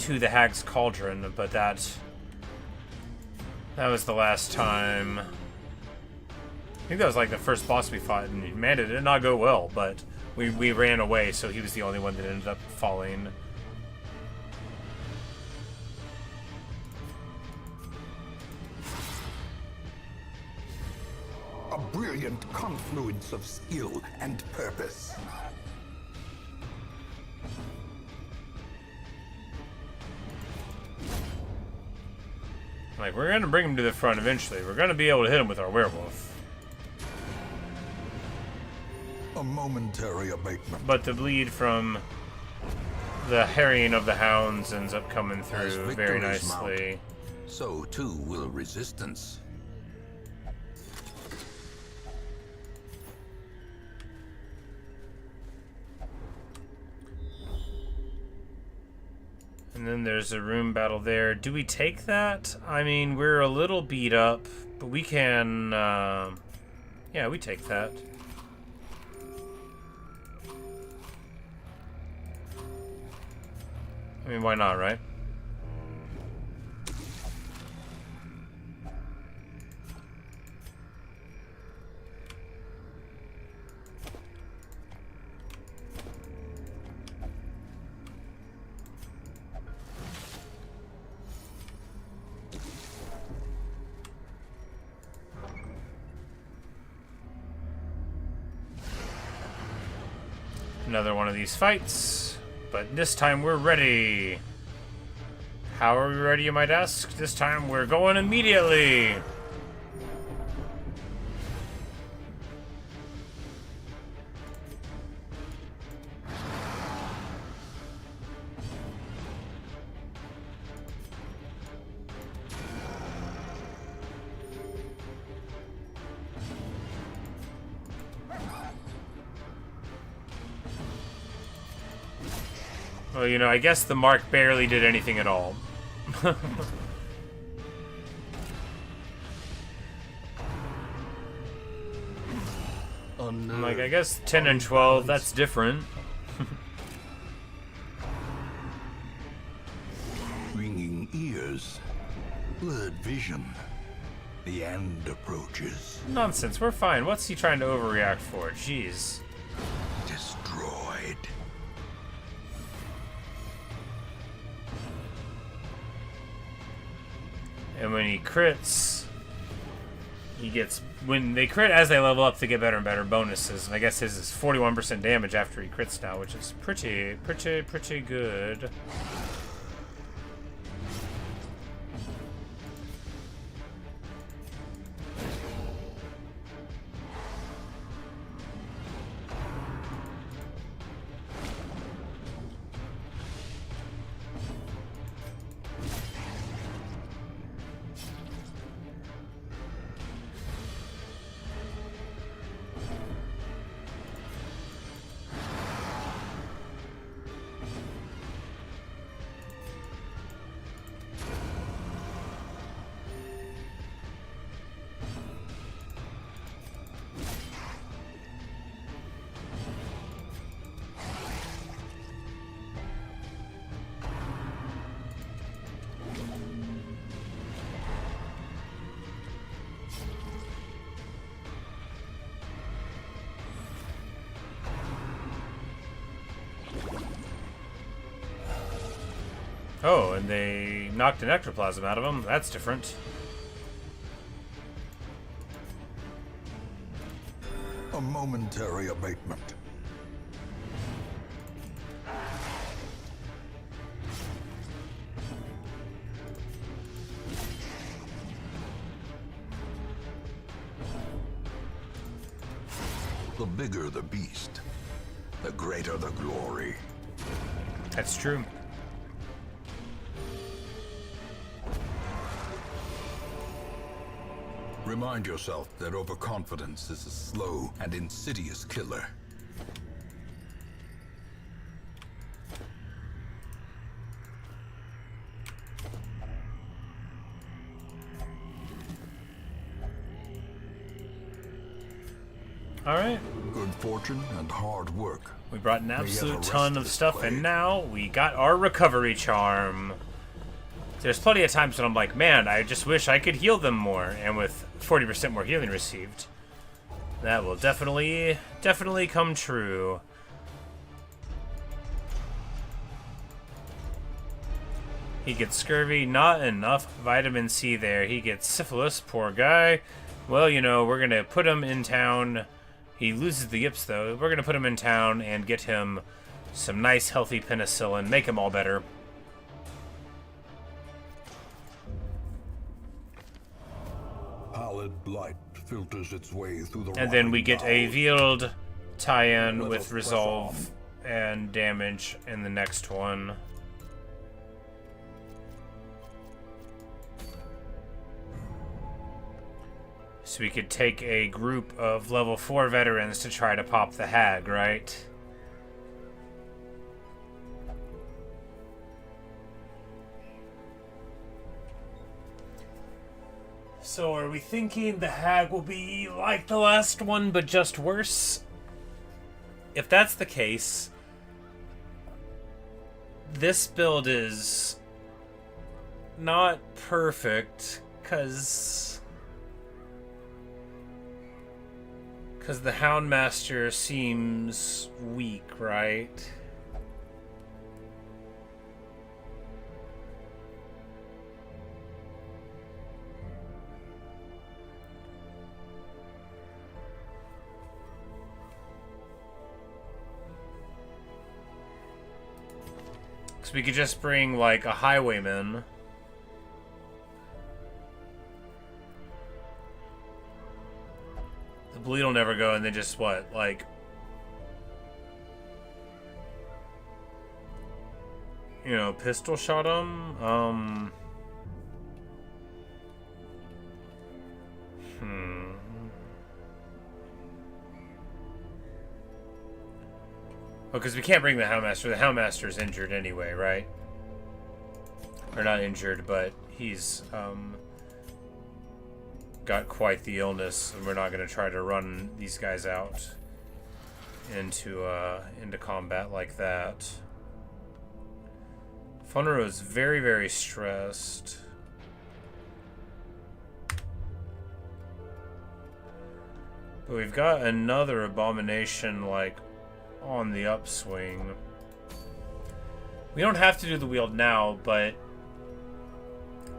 the Hag's Cauldron, but that was the last time. I think that was like the first boss we fought, and man, it did not go well, but we ran away, so he was the only one that ended up falling. A brilliant confluence of skill and purpose. Like, we're gonna bring him to the front eventually. We're gonna be able to hit him with our werewolf. A momentary abatement. But the bleed from the harrying of the hounds ends up coming As through very victories nicely. mount, so too will resistance. And then there's a room battle there. Do we take that? I mean, we're a little beat up, but we can, yeah, we take that. I mean, why not, right? Another one of these fights, but this time we're ready. How are we ready, you might ask? This time we're going immediately. Well, you know, I guess the mark barely did anything at all. Like, I guess 10 and 12, that's different. Ringing ears, blurred vision. The end approaches. Nonsense, we're fine. What's he trying to overreact for? Jeez. Destroyed. And when he crits, he gets, when they crit as they level up, they get better and better bonuses. And I guess his is 41% damage after he crits now, which is pretty good. Oh, and they knocked an ectoplasm out of him. That's different. A momentary abatement. The bigger the beast, the greater the glory. That's true. Remind yourself that overconfidence is a slow and insidious killer. Alright. Good fortune and hard work. We brought an May you have absolute a ton of restless stuff, play. and now we got our recovery charm. There's plenty of times when I'm like, man, I just wish I could heal them more. And with 40% more healing received, that will definitely come true. He gets scurvy, not enough vitamin C there. He gets syphilis, poor guy. Well, you know, we're gonna put him in town. He loses the yips, though. We're gonna put him in town and get him some nice, healthy penicillin, make him all better. Pallid blight filters its way through the And then we rotting get a bowels. Veiled tie-in Let with us press resolve and damage in the next one. So we could take a group of level 4 veterans to try to pop the hag, right? So are we thinking the hag will be like the last one, but just worse? If that's the case, this build is not perfect, because the Houndmaster seems weak, right? So we could just bring, like, a highwayman. The bleed will never go, and then just, what, like... You know, pistol shot him? Oh, because we can't bring the Houndmaster. The Houndmaster's injured anyway, right? Or not injured, but he's got quite the illness, and we're not going to try to run these guys out into combat like that. Funro is very, very stressed. But we've got another abomination, like, on the upswing. We don't have to do the wield now, but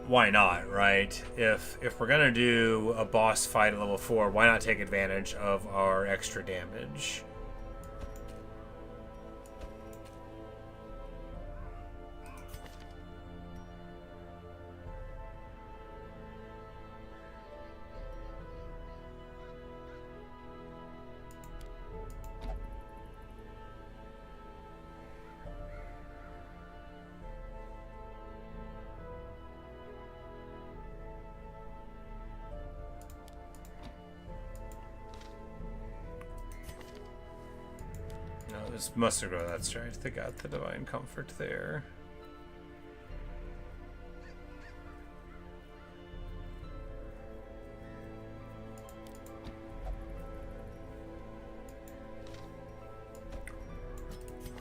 why not, right? If we're gonna do a boss fight at level 4, why not take advantage of our extra damage? This must have grown that strength. They got the divine comfort there.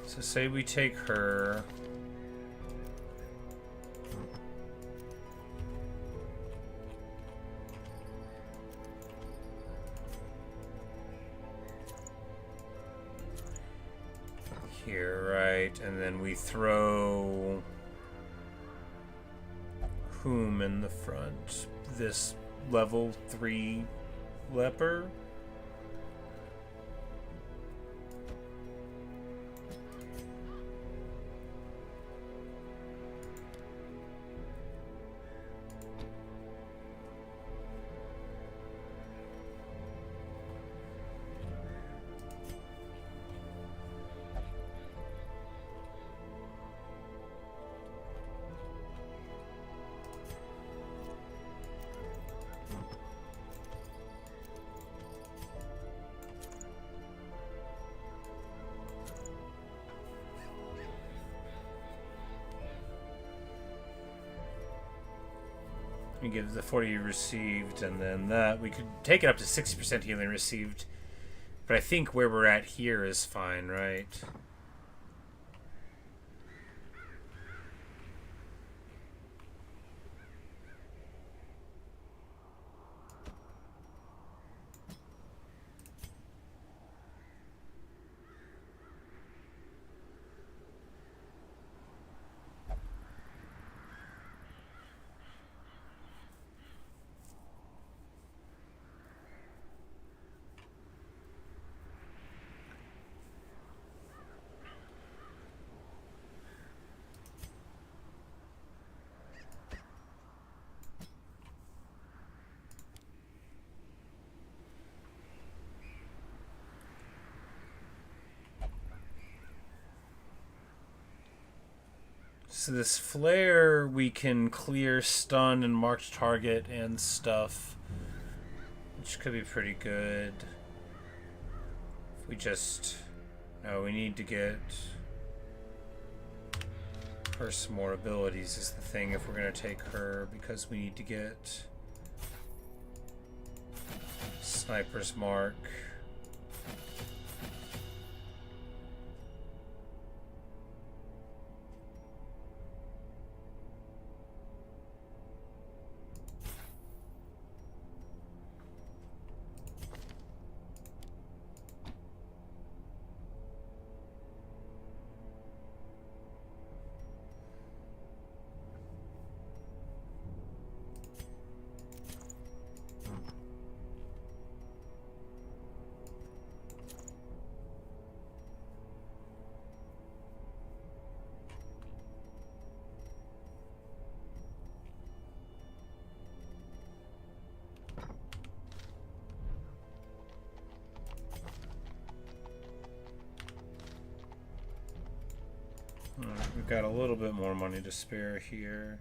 So say we take her. Here, right, and then we throw whom in the front? This level 3 leper? We give the 40 received, and then that we could take it up to 60% healing received. But I think where we're at here is fine, right? So this flare, we can clear stun and marked target and stuff, which could be pretty good. If we just... No, we need to get her some more abilities is the thing if we're going to take her, because we need to get Sniper's Mark. We've got a little bit more money to spare here.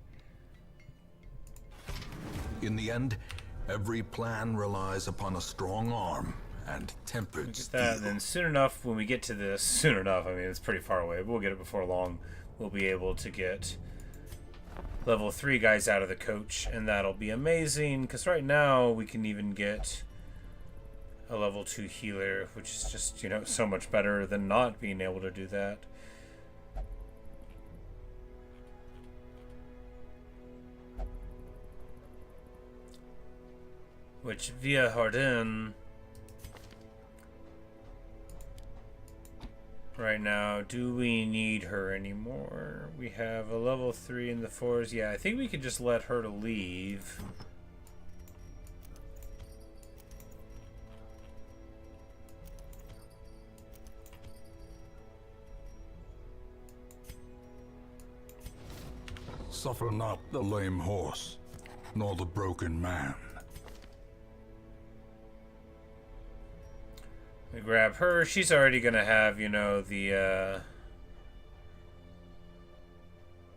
In the end, every plan relies upon a strong arm and tempered Look at steel. that, and then soon enough, when we get to this, soon enough, I mean, it's pretty far away, but we'll get it before long. We'll be able to get level 3 guys out of the coach, and that'll be amazing, because right now we can even get a level 2 healer, which is just, you know, so much better than not being able to do that. Which, via Hardin, right now, do we need her anymore? We have a level 3 in the 4s. Yeah, I think we can just let her to leave. Suffer not the lame horse, nor the broken man. We grab her. She's already gonna have, you know, the,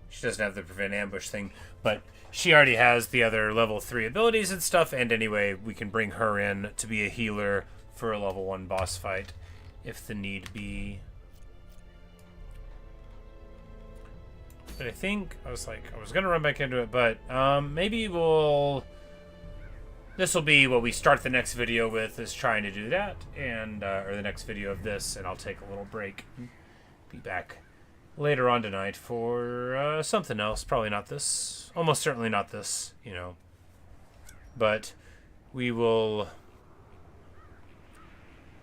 she doesn't have the prevent ambush thing, but she already has the other level 3 abilities and stuff, and anyway, we can bring her in to be a healer for a level 1 boss fight, if the need be. But I think, I was gonna run back into it, but, maybe we'll... This will be what we start the next video with, is trying to do that, and or the next video of this, and I'll take a little break. Be back later on tonight for something else. Probably not this. Almost certainly not this, you know. But we will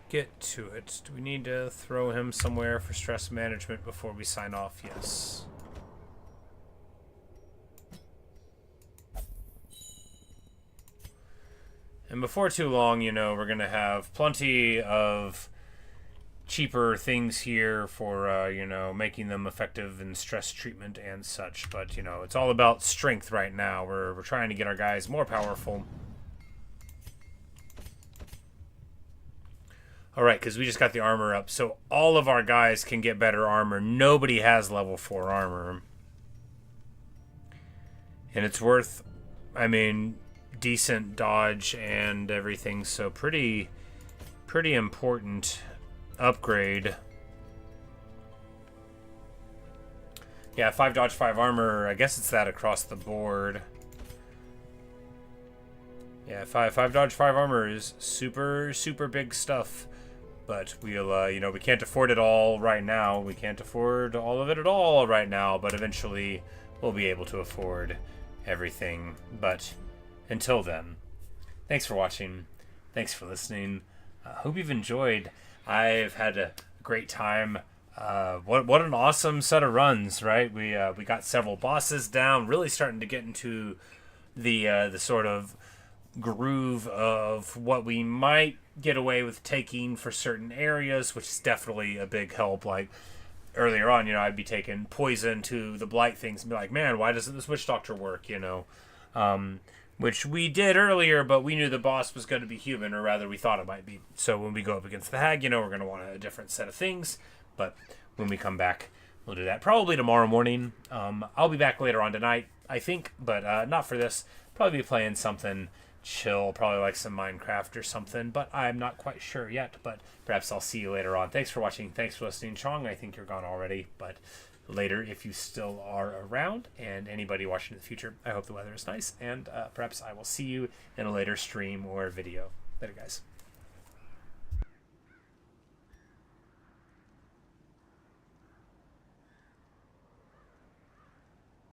get to it. Do we need to throw him somewhere for stress management before we sign off? Yes. And before too long, you know, we're going to have plenty of cheaper things here for, you know, making them effective in stress treatment and such. But, you know, it's all about strength right now. We're trying to get our guys more powerful. Alright, because we just got the armor up. So all of our guys can get better armor. Nobody has level 4 armor. And it's worth, I mean, decent dodge and everything. So pretty important upgrade. Yeah, 5 dodge, 5 armor. I guess it's that across the board. Yeah, 5 dodge, 5 armor is super big stuff. But we'll, you know, we can't afford it all right now. We can't afford all of it at all right now. But eventually, we'll be able to afford everything. But until then, thanks for watching. Thanks for listening. Hope you've enjoyed. I've had a great time. What an awesome set of runs, right? We got several bosses down. Really starting to get into the sort of groove of what we might get away with taking for certain areas, which is definitely a big help. Like earlier on, you know, I'd be taking poison to the blight things and be like, man, why doesn't this witch doctor work, you know? Which we did earlier, but we knew the boss was going to be human, or rather we thought it might be. So when we go up against the hag, you know, we're going to want a different set of things. But when we come back, we'll do that probably tomorrow morning. I'll be back later on tonight, I think, but not for this. Probably be playing something chill, probably like some Minecraft or something, but I'm not quite sure yet. But perhaps I'll see you later on. Thanks for watching. Thanks for listening. Chong, I think you're gone already, but later if you still are around, and anybody watching in the future, I hope the weather is nice, and perhaps I will see you in a later stream or video. Later, guys.